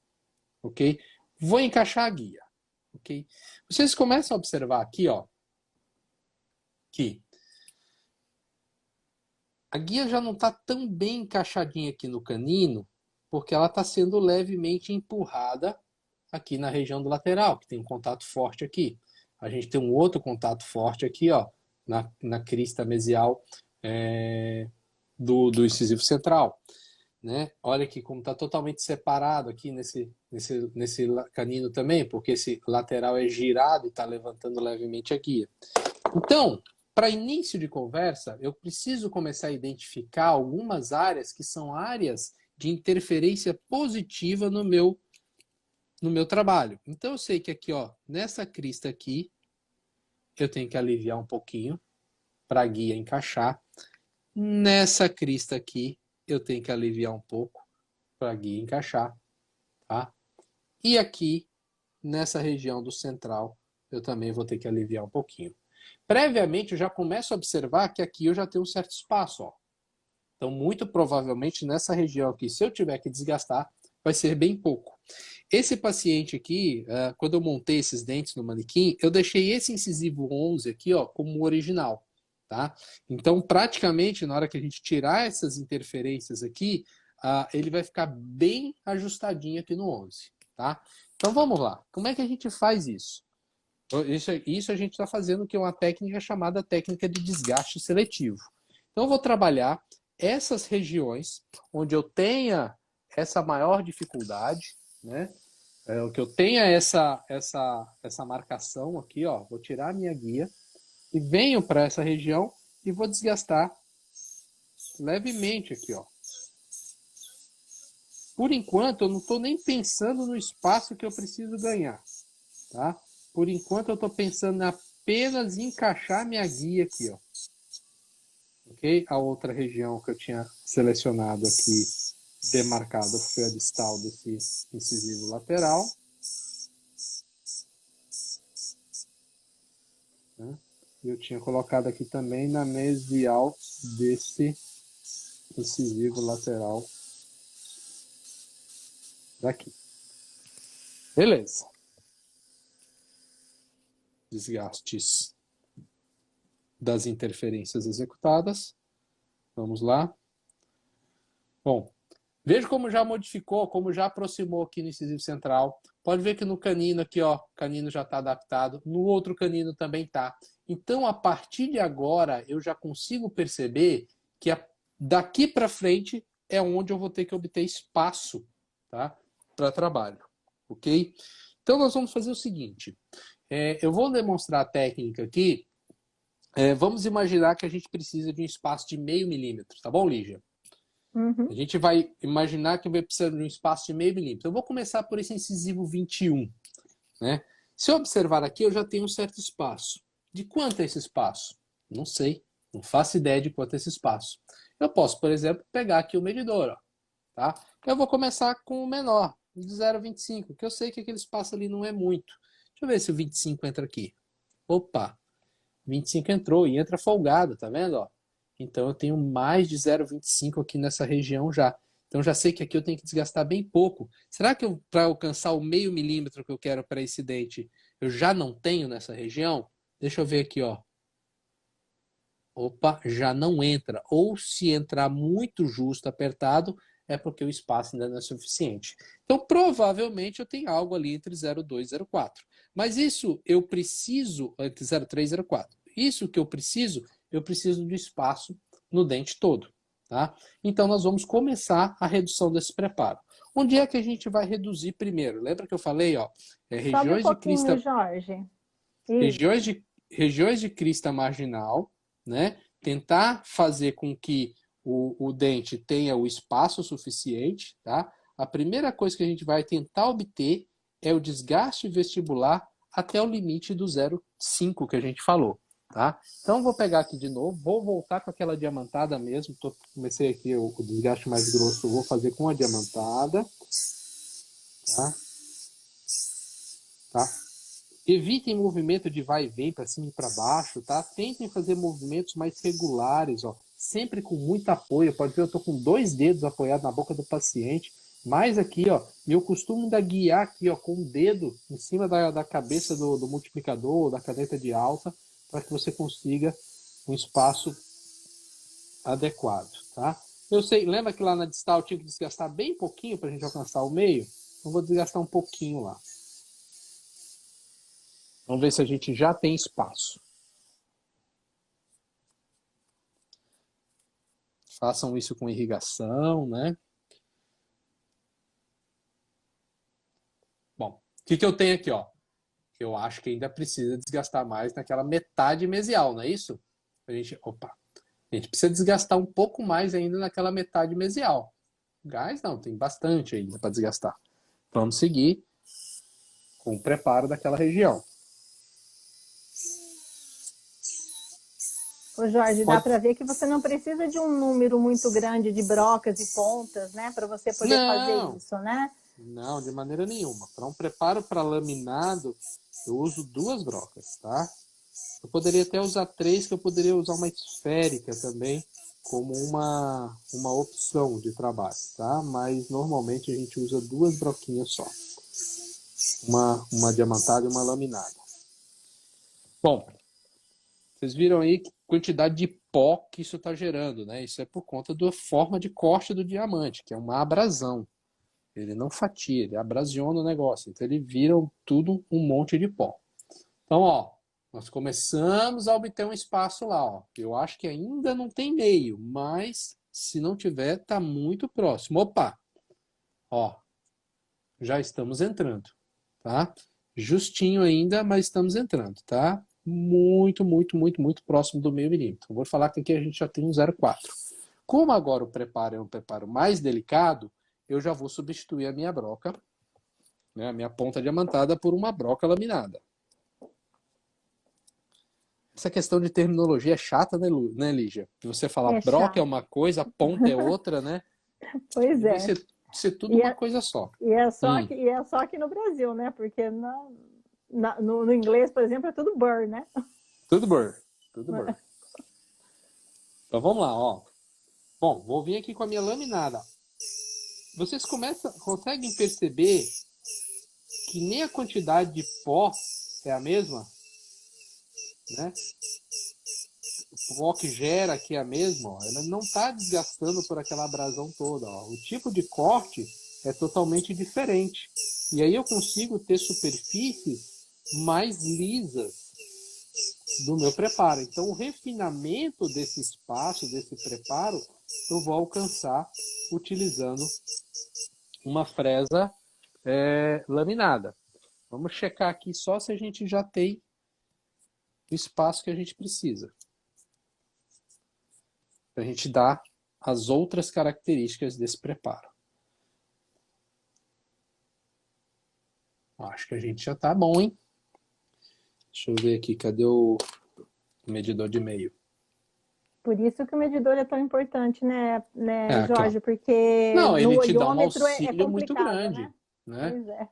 Ok? Vou encaixar a guia. Ok? Vocês começam a observar aqui, ó, que a guia já não está tão bem encaixadinha aqui no canino, porque ela está sendo levemente empurrada aqui na região do lateral, que tem um contato forte aqui. A gente tem um outro contato forte aqui, ó, na crista mesial do incisivo central. Né? Olha aqui como está totalmente separado aqui nesse canino também, porque esse lateral é girado e está levantando levemente a guia. Então, para início de conversa, eu preciso começar a identificar algumas áreas que são áreas de interferência positiva no meu trabalho. Então, eu sei que aqui, ó, nessa crista aqui, eu tenho que aliviar um pouquinho para a guia encaixar. Nessa crista aqui, eu tenho que aliviar um pouco para a guia encaixar. Tá? E aqui, nessa região do central, eu também vou ter que aliviar um pouquinho. Previamente, eu já começo a observar que aqui eu já tenho um certo espaço. Ó. Então, muito provavelmente, nessa região aqui, se eu tiver que desgastar, vai ser bem pouco. Esse paciente aqui, quando eu montei esses dentes no manequim, eu deixei esse incisivo 11 aqui, ó, como original, tá? Então, praticamente, na hora que a gente tirar essas interferências aqui, ele vai ficar bem ajustadinho aqui no 11, tá? Então, vamos lá. Como é que a gente faz isso? Isso a gente está fazendo que é uma técnica chamada técnica de desgaste seletivo. Então, eu vou trabalhar essas regiões onde eu tenha essa maior dificuldade, né? O que eu tenha essa marcação aqui, ó, vou tirar a minha guia e venho para essa região e vou desgastar levemente aqui, ó. Por enquanto, eu não estou nem pensando no espaço que eu preciso ganhar, tá? Por enquanto, eu estou pensando apenas em encaixar minha guia aqui, ó. Ok? A outra região que eu tinha selecionado aqui, demarcada, foi a distal desse incisivo lateral. Eu tinha colocado aqui também na mesial desse incisivo lateral daqui. Beleza. Desgastes das interferências executadas. Vamos lá. Bom, veja como já modificou, como já aproximou aqui no incisivo central. Pode ver que no canino aqui, ó, o canino já está adaptado. No outro canino também está. Então, a partir de agora, eu já consigo perceber que daqui para frente é onde eu vou ter que obter espaço, tá, para trabalho. Ok? Então, nós vamos fazer o seguinte. Eu vou demonstrar a técnica aqui. Vamos imaginar que a gente precisa de um espaço de 0,5 milímetro, tá bom, Lígia? Uhum. A gente vai imaginar que vai precisar de um espaço de 0,5 milímetro. Eu vou começar por esse incisivo 21. Né? Se eu observar aqui, eu já tenho um certo espaço. De quanto é esse espaço? Não sei. Não faço ideia de quanto é esse espaço. Eu posso, por exemplo, pegar aqui o medidor. Ó, tá? Eu vou começar com o menor, de 0,25, que eu sei que aquele espaço ali não é muito. Deixa eu ver se o 25 entra aqui. Opa! 25 entrou e entra folgado, tá vendo? Ó? Então eu tenho mais de 0,25 aqui nessa região já. Então já sei que aqui eu tenho que desgastar bem pouco. Será que para alcançar o 0,5 milímetro que eu quero para esse dente, eu já não tenho nessa região? Deixa eu ver aqui, ó. Opa, já não entra. Ou se entrar muito justo, apertado, é porque o espaço ainda não é suficiente. Então provavelmente eu tenho algo ali entre 0,2 e 0,4. Mas isso eu preciso, entre 0,3 e 0,4. Isso que eu preciso de espaço no dente todo. Tá? Então nós vamos começar a redução desse preparo. Onde é que a gente vai reduzir primeiro? Lembra que eu falei, ó, Sobe um regiões de pouquinho, crista, Jorge. regiões Isso. de, regiões de crista marginal, né? Tentar fazer com que o dente tenha o espaço suficiente, tá? A primeira coisa que a gente vai tentar obter é o desgaste vestibular até o limite do 0,5 que a gente falou, tá? Então vou pegar aqui de novo, vou voltar com aquela diamantada mesmo, comecei aqui o desgaste mais grosso, vou fazer com a diamantada, tá? Tá? Evitem movimento de vai e vem para cima e para baixo, tá? Tentem fazer movimentos mais regulares, ó. Sempre com muito apoio. Pode ver, eu estou com 2 dedos apoiados na boca do paciente. Mais aqui, ó. E eu costumo ainda guiar aqui, ó, com o dedo em cima da cabeça do multiplicador, da caneta de alta, para que você consiga um espaço adequado, tá? Eu sei, lembra que lá na distal eu tinha que desgastar bem pouquinho para a gente alcançar o meio? Então vou desgastar um pouquinho lá. Vamos ver se a gente já tem espaço. Façam isso com irrigação, né? Bom, o que eu tenho aqui, ó? Eu acho que ainda precisa desgastar mais naquela metade mesial, não é isso? A gente precisa desgastar um pouco mais ainda naquela metade mesial. Gás não, tem bastante ainda para desgastar. Vamos seguir com o preparo daquela região. Ô Jorge, dá para ver que você não precisa de um número muito grande de brocas e pontas, né? Para você poder fazer isso, né? Não, de maneira nenhuma. Para um preparo para laminado, eu uso 2 brocas, tá? Eu poderia até usar 3, que eu poderia usar uma esférica também, como uma opção de trabalho, tá? Mas normalmente a gente usa 2 broquinhas só. Uma diamantada e uma laminada. Bom, vocês viram aí que quantidade de pó que isso está gerando, né? Isso é por conta da forma de corte do diamante, que é uma abrasão. Ele não fatia, ele abrasiona o negócio. Então ele vira tudo um monte de pó. Então, ó, nós começamos a obter um espaço lá, ó. Eu acho que ainda não tem meio, mas se não tiver, tá muito próximo. Opa! Ó, já estamos entrando, tá? Justinho ainda, mas estamos entrando, tá? Muito, muito, muito, muito próximo do meio milímetro. Eu vou falar que aqui a gente já tem um 0,4. Como agora o preparo é um preparo mais delicado, eu já vou substituir a minha broca, né, a minha ponta diamantada, por uma broca laminada. Essa questão de terminologia é chata, né, Lígia? Você falar broca é uma coisa, ponta é outra, né? Pois devia é. ser tudo uma coisa só. E é só aqui no Brasil, né? Porque no inglês, por exemplo, é tudo burr, né? Tudo burr. Tudo burr. Então vamos lá, ó. Bom, vou vir aqui com a minha laminada. Vocês conseguem perceber que nem a quantidade de pó é a mesma, né? O pó que gera aqui é a mesma, ó. Ela não está desgastando por aquela abrasão toda, ó. O tipo de corte é totalmente diferente. E aí eu consigo ter superfícies mais lisas do meu preparo. Então o refinamento desse espaço, desse preparo, eu vou alcançar utilizando uma fresa laminada. Vamos checar aqui só se a gente já tem o espaço que a gente precisa. Para a gente dar as outras características desse preparo. Acho que a gente já está bom, hein? Deixa eu ver aqui, cadê o medidor de meio? Por isso que o medidor é tão importante, né, Aqui, Jorge? Porque não, no ele te dá um olhômetro auxílio muito complicado, grande, né? né? Pois é.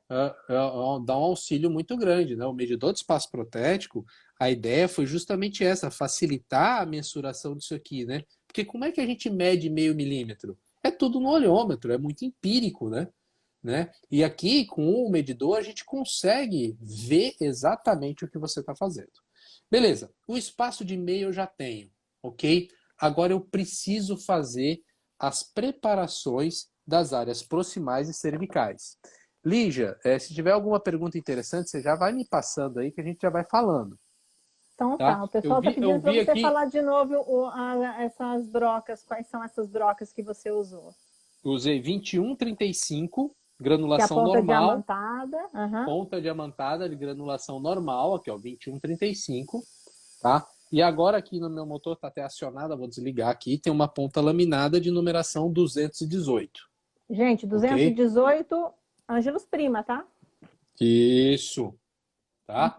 Dá um auxílio muito grande, né? O medidor de espaço protético, a ideia foi justamente essa, facilitar a mensuração disso aqui, né? Porque como é que a gente mede meio milímetro? É tudo no olhômetro, é muito empírico, né? E aqui, com o medidor, a gente consegue ver exatamente o que você está fazendo. Beleza, o espaço de meio eu já tenho, ok? Agora eu preciso fazer as preparações das áreas proximais e cervicais. Lígia, se tiver alguma pergunta interessante, você já vai me passando aí que a gente já vai falando. Então Tá? tá, o pessoal está pedindo para você aqui, falar de novo essas brocas, quais são essas brocas que você usou? usei 2135, Que é a granulação ponta normal, diamantada. ponta diamantada de granulação normal, aqui ó, 2135, tá? E agora aqui no meu motor está até acionado, vou desligar aqui, tem uma ponta laminada de numeração 218. Gente, Ok? 218 Ângelos Prima, tá? Isso, tá?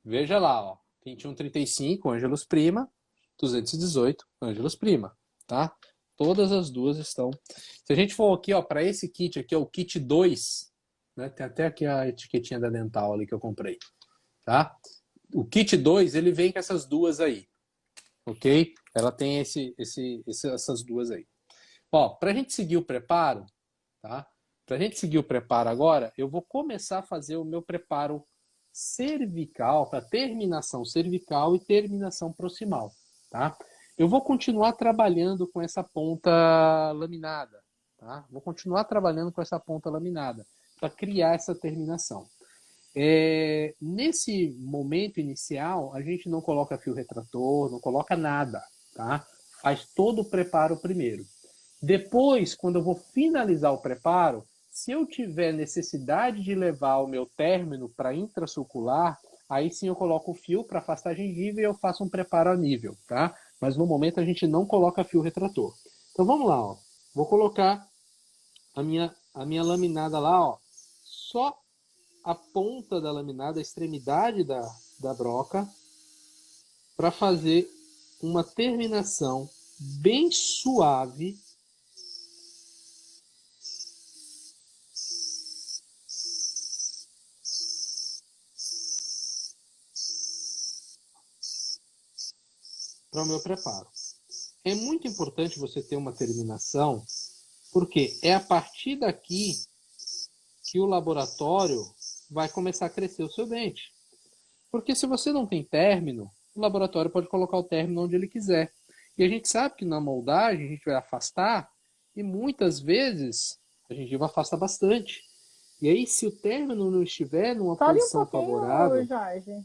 Veja lá, ó, 2135, Ângelos Prima, 218, Ângelos Prima, tá? Todas as duas estão. Se a gente for aqui, ó, para esse kit aqui, ó, o kit 2, né? Tem até aqui a etiquetinha da Dental ali que eu comprei, tá? O kit 2, ele vem com essas duas aí, ok? Ela tem essas duas aí. Ó, para a gente seguir o preparo, tá? Para a gente seguir o preparo agora, eu vou começar a fazer o meu preparo cervical, para terminação cervical e terminação proximal, tá? Eu vou continuar trabalhando com essa ponta laminada, tá? Vou continuar trabalhando com essa ponta laminada para criar essa terminação. Nesse momento inicial, a gente não coloca fio retrator, não coloca nada, tá? Faz todo o preparo primeiro. Depois, quando eu vou finalizar o preparo, se eu tiver necessidade de levar o meu término para intracircular, aí sim eu coloco o fio para afastar a gengiva e eu faço um preparo a nível, tá? Mas no momento a gente não coloca fio retrator. Então vamos lá, ó. Vou colocar a minha laminada lá, ó. Só a ponta da laminada, a extremidade da broca, para fazer uma terminação bem suave para o meu preparo. é muito importante você ter uma terminação, porque é a partir daqui que o laboratório vai começar a crescer o seu dente. Porque se você não tem término, o laboratório pode colocar o término onde ele quiser. E a gente sabe que na moldagem a gente vai afastar, e muitas vezes a gengiva afasta bastante. E aí, se o término não estiver numa Sobe um posição pouquinho, favorável, Jorge.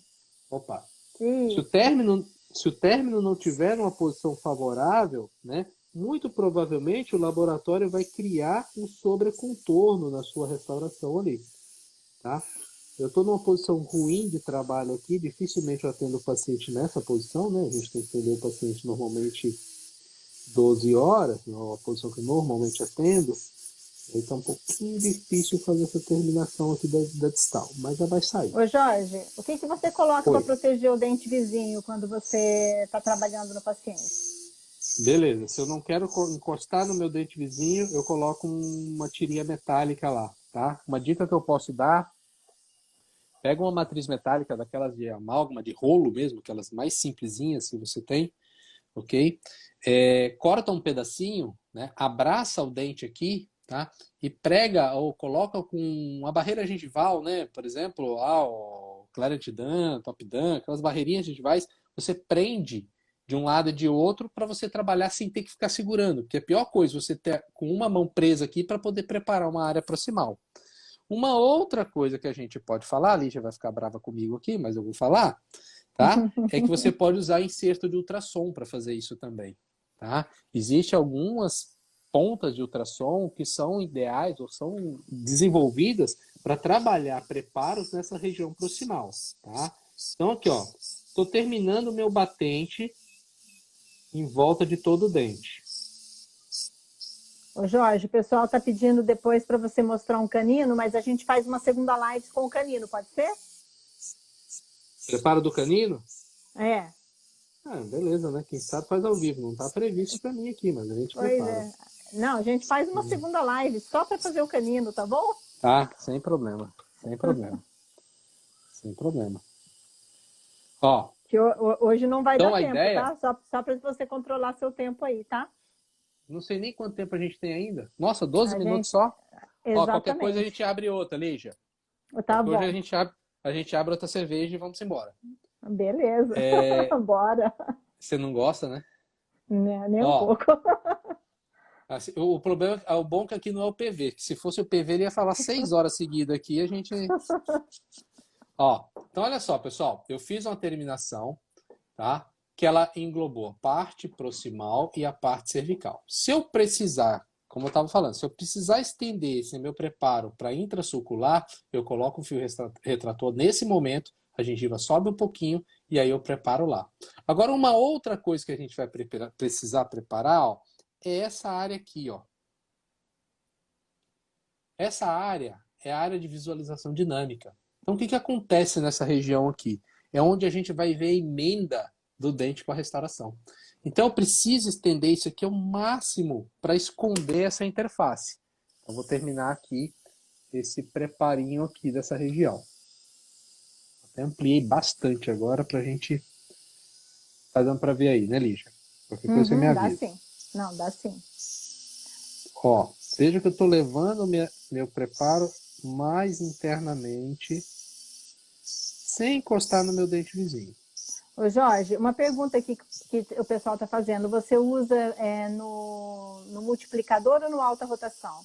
opa, se o Isso. término, se o término não tiver numa posição favorável, né, muito provavelmente o laboratório vai criar um sobrecontorno na sua restauração ali, tá? Eu estou numa posição ruim de trabalho aqui, dificilmente eu atendo o paciente nessa posição, né? A gente tem que atender o paciente normalmente 12 horas, a posição que eu normalmente atendo. Aí está um pouquinho difícil fazer essa terminação aqui da distal, mas já vai sair. Ô, Jorge, o que você coloca para Oi. proteger o dente vizinho quando você está trabalhando no paciente? Beleza, se eu não quero encostar no meu dente vizinho, eu coloco uma tirinha metálica lá, tá? Uma dica que eu posso dar, pega uma matriz metálica daquelas de amálgama, de rolo mesmo, aquelas mais simplesinhas que você tem, ok? Corta um pedacinho, né? Abraça o dente aqui, tá? E prega ou coloca com uma barreira gengival, né? Por exemplo, o Claritin-Dan, Top-Dan, aquelas barreirinhas gengivais, você prende de um lado e de outro para você trabalhar sem ter que ficar segurando, porque a pior coisa é você ter com uma mão presa aqui para poder preparar uma área proximal. Uma outra coisa que a gente pode falar, a Lígia vai ficar brava comigo aqui, mas eu vou falar, tá? É que você pode usar inserto de ultrassom para fazer isso também, tá? Existem algumas pontas de ultrassom que são ideais ou são desenvolvidas para trabalhar preparos nessa região proximal, tá? Então aqui, ó, estou terminando o meu batente em volta de todo o dente. Ô, Jorge, o pessoal está pedindo depois para você mostrar um canino, mas a gente faz uma segunda live com o canino, pode ser? Preparo do canino? É. Beleza, né? Quem sabe faz ao vivo. Não está previsto para mim aqui, mas a gente Pois prepara. é. Não, a gente faz uma segunda live só para fazer o canino, tá bom? Tá, sem problema. Sem problema. Sem problema. Ó, Que hoje não vai então dar a tempo, ideia, tá? Só para você controlar seu tempo aí, tá? não sei nem quanto tempo a gente tem ainda. Nossa, 12 A minutos gente, só? Ó, qualquer coisa a exatamente. gente abre outra, Lígia. Tá Qualquer coisa bom. a gente abre outra cerveja e vamos embora. Beleza. Bora. Você não gosta, né? Nem um Ó, pouco. assim, o problema, o bom é que aqui não é o PV, que se fosse o PV ele ia falar 6 horas seguidas aqui, a gente... Ó, então olha só, pessoal, eu fiz uma terminação, tá? Que ela englobou a parte proximal e a parte cervical. Se eu precisar, como eu estava falando, se eu precisar estender esse meu preparo para intrasulcular, eu coloco o fio retrator nesse momento, a gengiva sobe um pouquinho e aí eu preparo lá. Agora, uma outra coisa que a gente vai precisar preparar, ó, é essa área aqui, ó. Essa área é a área de visualização dinâmica. Então, o que acontece nessa região aqui? É onde a gente vai ver a emenda do dente com a restauração. Então, eu preciso estender isso aqui ao máximo para esconder essa interface. Então, vou terminar aqui esse preparinho aqui dessa região. Até ampliei bastante agora para a gente... Tá dando para ver aí, né, Lígia? Qualquer coisa você me Dá avisa. sim. Não, dá sim. Ó, veja que eu estou levando meu preparo mais internamente, sem encostar no meu dente vizinho. Ô, Jorge, uma pergunta aqui que o pessoal está fazendo. Você usa no multiplicador ou no alta rotação?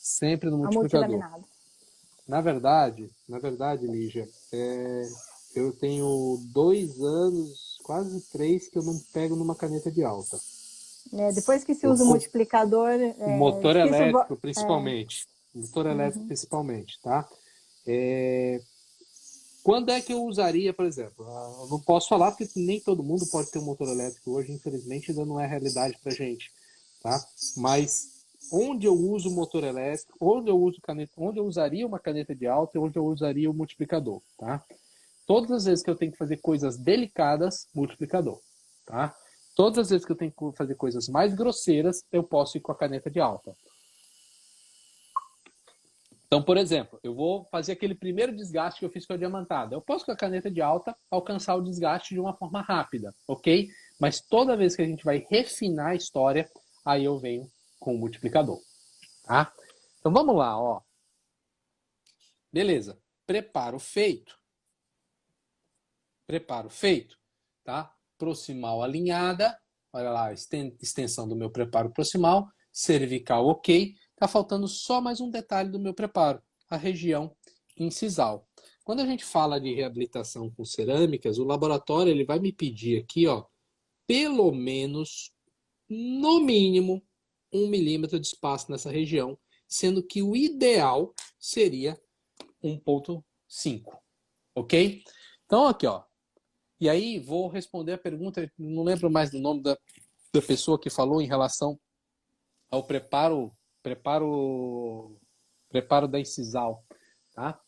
Sempre no A multiplicador. multilaminado. Na verdade, Lígia, eu tenho 2 anos, quase 3, que eu não pego numa caneta de alta. Depois que se Eu usa o multiplicador, O é motor difícil... elétrico, principalmente. Motor elétrico, principalmente, tá? Quando é que eu usaria, por exemplo? Eu não posso falar porque nem todo mundo pode ter um motor elétrico hoje, infelizmente ainda não é realidade pra gente, tá? Mas onde eu uso o motor elétrico, onde eu usaria uma caneta de alta e onde eu usaria o multiplicador, tá? Todas as vezes que eu tenho que fazer coisas delicadas, multiplicador, tá? Todas as vezes que eu tenho que fazer coisas mais grosseiras, eu posso ir com a caneta de alta. Então, por exemplo, eu vou fazer aquele primeiro desgaste que eu fiz com a diamantada. Eu posso, com a caneta de alta, alcançar o desgaste de uma forma rápida, ok? Mas toda vez que a gente vai refinar a história, aí eu venho com o multiplicador, tá? Então vamos lá, ó. Beleza, preparo feito. Preparo feito, tá? Proximal alinhada, olha lá, extensão do meu preparo proximal, cervical ok. Tá faltando só mais um detalhe do meu preparo, a região incisal. Quando a gente fala de reabilitação com cerâmicas, o laboratório ele vai me pedir aqui, ó, pelo menos, no mínimo, 1 milímetro de espaço nessa região, sendo que o ideal seria 1,5, ok? Então, aqui, ó. E aí, vou responder a pergunta, não lembro mais do nome da pessoa que falou em relação ao preparo da incisal, tá?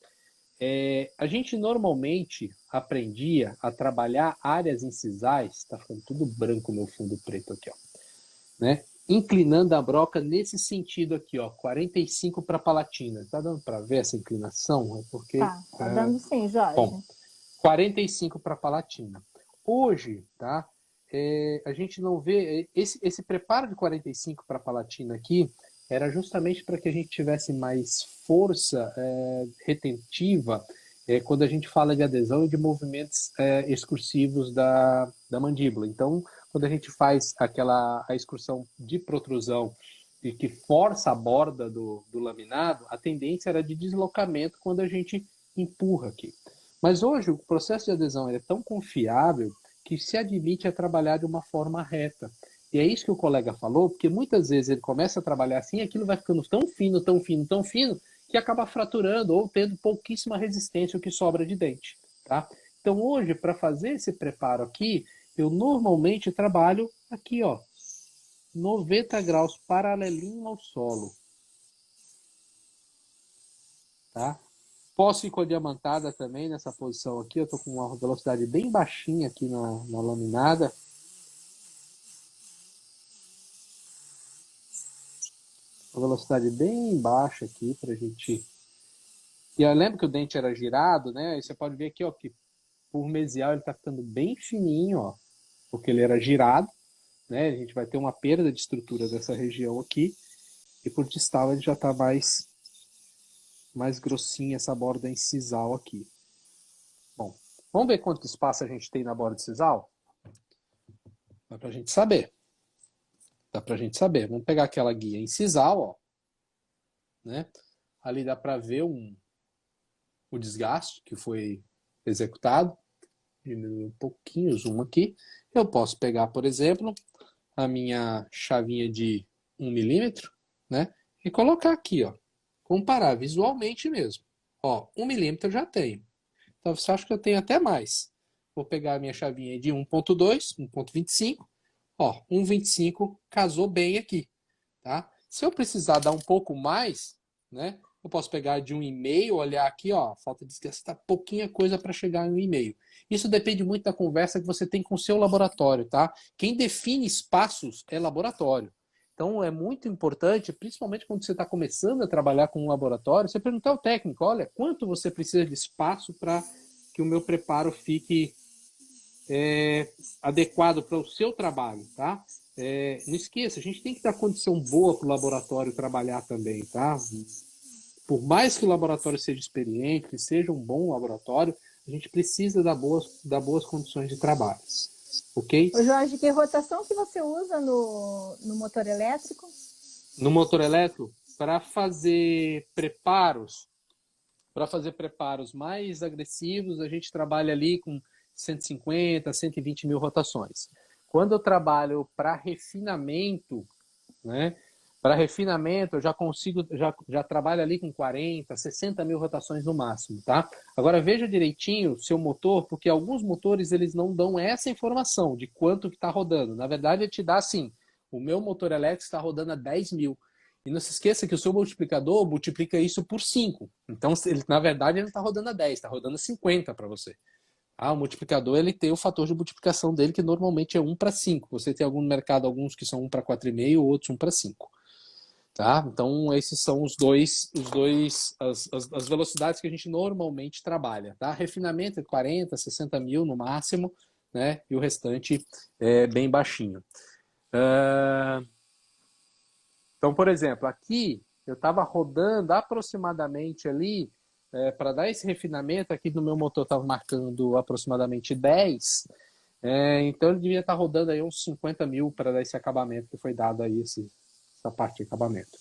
A gente normalmente aprendia a trabalhar áreas incisais, tá ficando tudo branco meu fundo preto aqui, ó, né? Inclinando a broca nesse sentido aqui, ó, 45 para a palatina. Tá dando para ver essa inclinação? É porque Tá dando sim, Jorge. Bom, 45 para a palatina. Hoje, tá? A gente não vê esse preparo de 45 para a palatina aqui era justamente para que a gente tivesse mais força retentiva quando a gente fala de adesão e de movimentos excursivos da mandíbula. Então, quando a gente faz a excursão de protrusão e que força a borda do laminado, a tendência era de deslocamento quando a gente empurra aqui. Mas hoje o processo de adesão é tão confiável que se admite a trabalhar de uma forma reta. E é isso que o colega falou, porque muitas vezes ele começa a trabalhar assim e aquilo vai ficando tão fino, tão fino, tão fino, que acaba fraturando ou tendo pouquíssima resistência o que sobra de dente. Tá? Então hoje, para fazer esse preparo aqui, eu normalmente trabalho aqui, ó, 90 graus paralelinho ao solo. Tá? Posso ir com a diamantada também nessa posição aqui. Eu estou com uma velocidade bem baixinha aqui na laminada. Uma velocidade bem baixa aqui para a gente... E eu lembro que o dente era girado, né? Aí você pode ver aqui, ó, que por mesial ele está ficando bem fininho, ó, porque ele era girado, né? A gente vai ter uma perda de estrutura dessa região aqui. E por distal ele já está mais grossinha essa borda incisal aqui. Bom, vamos ver quanto espaço a gente tem na borda incisal? Dá pra gente saber. Dá pra gente saber. Vamos pegar aquela guia incisal, ó, né? Ali dá pra ver o desgaste que foi executado. Diminuir um pouquinho o zoom aqui. Eu posso pegar, por exemplo, a minha chavinha de 1 milímetro, né? E colocar aqui, ó. Comparar visualmente mesmo. Ó, 1 milímetro eu já tenho. Então você acha que eu tenho até mais. Vou pegar a minha chavinha de 1,2, 1,25. Ó, 1,25 casou bem aqui, tá? Se eu precisar dar um pouco mais, né? Eu posso pegar de 1,5, olhar aqui, ó, falta de gastar pouquinha coisa para chegar em 1,5. Isso depende muito da conversa que você tem com o seu laboratório, tá? Quem define espaços é laboratório. Então é muito importante, principalmente quando você está começando a trabalhar com um laboratório, você perguntar ao técnico, olha, quanto você precisa de espaço para que o meu preparo fique adequado para o seu trabalho, tá? Não esqueça, a gente tem que dar condição boa para o laboratório trabalhar também, tá? Por mais que o laboratório seja experiente, que seja um bom laboratório, a gente precisa dar boas condições de trabalho, ok? Ô Jorge, que rotação que você usa no motor elétrico? No motor elétrico, para fazer preparos mais agressivos, a gente trabalha ali com 150, 120 mil rotações. Quando eu trabalho para refinamento, né? Para refinamento, eu já consigo, já trabalho ali com 40, 60 mil rotações no máximo, tá? Agora veja direitinho o seu motor, porque alguns motores eles não dão essa informação de quanto que está rodando. Na verdade, ele te dá assim, o meu motor elétrico está rodando a 10 mil. E não se esqueça que o seu multiplicador multiplica isso por 5. Então, na verdade, ele não está rodando a 10, está rodando a 50 para você. O multiplicador ele tem o fator de multiplicação dele, que normalmente é 1 para 5. Você tem algum no mercado, alguns que são 1 para 4,5, outros 1 para 5. Tá? Então, esses são as velocidades que a gente normalmente trabalha. Tá? Refinamento é 40, 60 mil no máximo. né? E o restante é bem baixinho. Ah, Então, por exemplo, aqui eu estava rodando aproximadamente ali, para dar esse refinamento, aqui no meu motor estava marcando aproximadamente 10, então ele devia estar rodando aí uns 50 mil para dar esse acabamento que foi dado aí, essa parte de acabamento.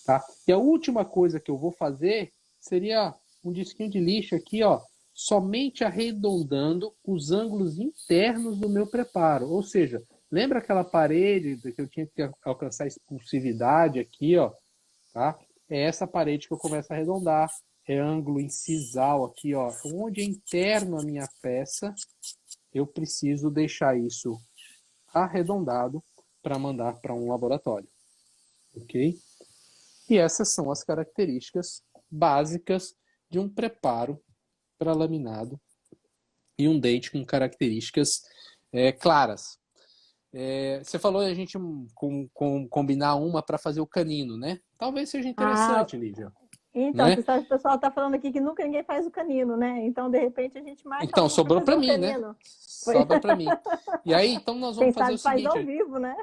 Tá? E a última coisa que eu vou fazer seria um disquinho de lixo aqui, ó, somente arredondando os ângulos internos do meu preparo. Ou seja, lembra aquela parede que eu tinha que alcançar a expulsividade aqui, ó, tá? É essa parede que eu começo a arredondar. É ângulo incisal aqui, ó. Onde é interno a minha peça, eu preciso deixar isso arredondado para mandar para um laboratório, ok? E essas são as características básicas de um preparo para laminado e um dente com características claras. Você falou a gente combinar uma para fazer o canino, né? Talvez seja interessante, Lígia. Então, Né? você sabe que o pessoal está falando aqui que nunca ninguém faz o canino, né? Então, de repente, a gente marca Então, uma sobrou para fazer o mim, né? canino. Sobra para mim. E aí, então, nós Quem vamos fazer sabe o faz ao seguinte: vivo, né?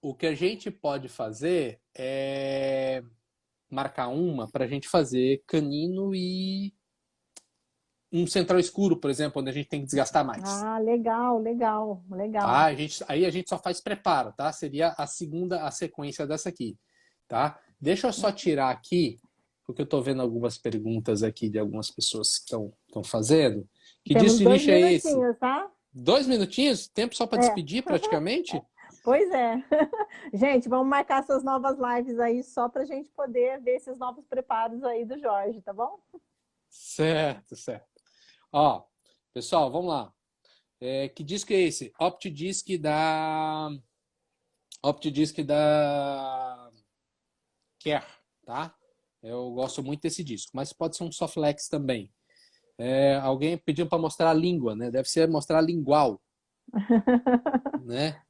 o que a gente pode fazer é marcar uma para a gente fazer canino e um central escuro, por exemplo, onde a gente tem que desgastar mais. Ah, legal, legal, legal. Tá? Aí a gente só faz preparo, tá? Seria a sequência dessa aqui, tá? Deixa eu só tirar aqui, porque eu tô vendo algumas perguntas aqui de algumas pessoas que estão fazendo. Que Temos disco de 2 lixo é esse? minutinhos, tá? 2 minutinhos? Tempo só para despedir, praticamente? Pois é. Gente, vamos marcar essas novas lives aí só para a gente poder ver esses novos preparos aí do Jorge, tá bom? Certo, certo. Ó, pessoal, vamos lá. Que disco é esse? Optidisc da Care, tá? Eu gosto muito desse disco, mas pode ser um Softlex também. Alguém pediu para mostrar a língua, né? Deve ser mostrar a lingual, né?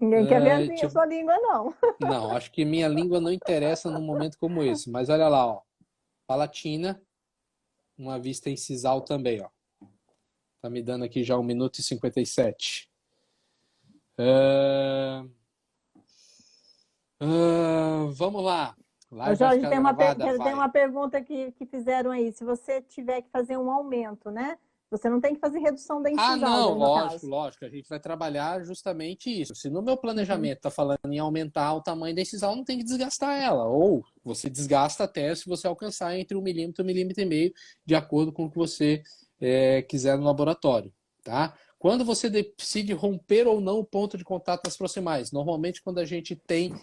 Ninguém quer ver assim a Tipo, sua língua, não. não, acho que minha língua não interessa num momento como esse. Mas olha lá, ó. Palatina, uma vista incisal também, ó. Tá me dando aqui já 1 minuto e 57. Vamos lá. Live vai Jorge, ficar tem gravada? tem Vai. uma pergunta que fizeram aí. Se você tiver que fazer um aumento, né? Você não tem que fazer redução da incisal, Não, daí, no lógico, caso. lógico. A gente vai trabalhar justamente isso. Se no meu Uhum. planejamento está falando em aumentar o tamanho da incisal, não tem que desgastar ela. Ou você desgasta até se você alcançar entre 1 milímetro e 1,5 milímetro, de acordo com o que você quiser no laboratório. Tá? Quando você decide romper ou não o ponto de contato nas proximais? Normalmente quando a gente tem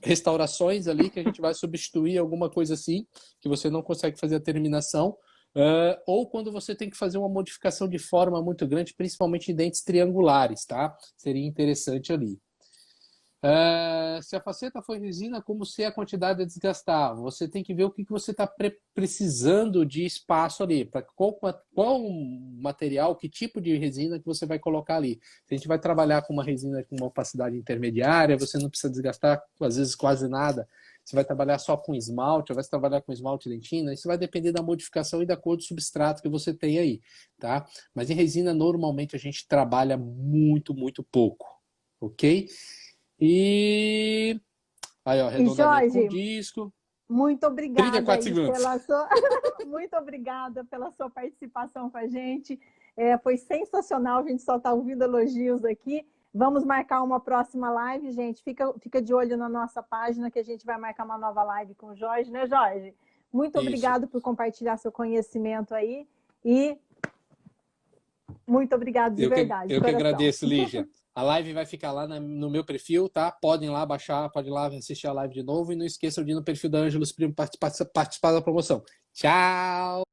restaurações ali, que a gente vai substituir alguma coisa assim, que você não consegue fazer a terminação, ou quando você tem que fazer uma modificação de forma muito grande, principalmente em dentes triangulares, tá? Seria interessante ali. Se a faceta foi resina, como ser a quantidade a desgastar? Você tem que ver o que você está precisando de espaço ali, para qual material, que tipo de resina que você vai colocar ali. Se a gente vai trabalhar com uma resina com uma opacidade intermediária, você não precisa desgastar, às vezes, quase nada. Você vai trabalhar só com esmalte, ou vai trabalhar com esmalte dentina, isso vai depender da modificação e da cor do substrato que você tem aí, tá? Mas em resina, normalmente, a gente trabalha muito, muito pouco, ok? E aí, ó, arredondamento com Jorge, disco. muito obrigada 34 aí segundos. pela sua... muito obrigada pela sua participação com a gente. Foi sensacional, a gente só está ouvindo elogios aqui. Vamos marcar uma próxima live, gente. Fica de olho na nossa página que a gente vai marcar uma nova live com o Jorge, né, Jorge? Muito Isso. obrigado por compartilhar seu conhecimento aí e muito obrigado de verdade. Eu que agradeço, Lígia. A live vai ficar lá no meu perfil, tá? Podem lá baixar, podem lá assistir a live de novo e não esqueçam de ir no perfil da Ângelos Primo participar da promoção. Tchau!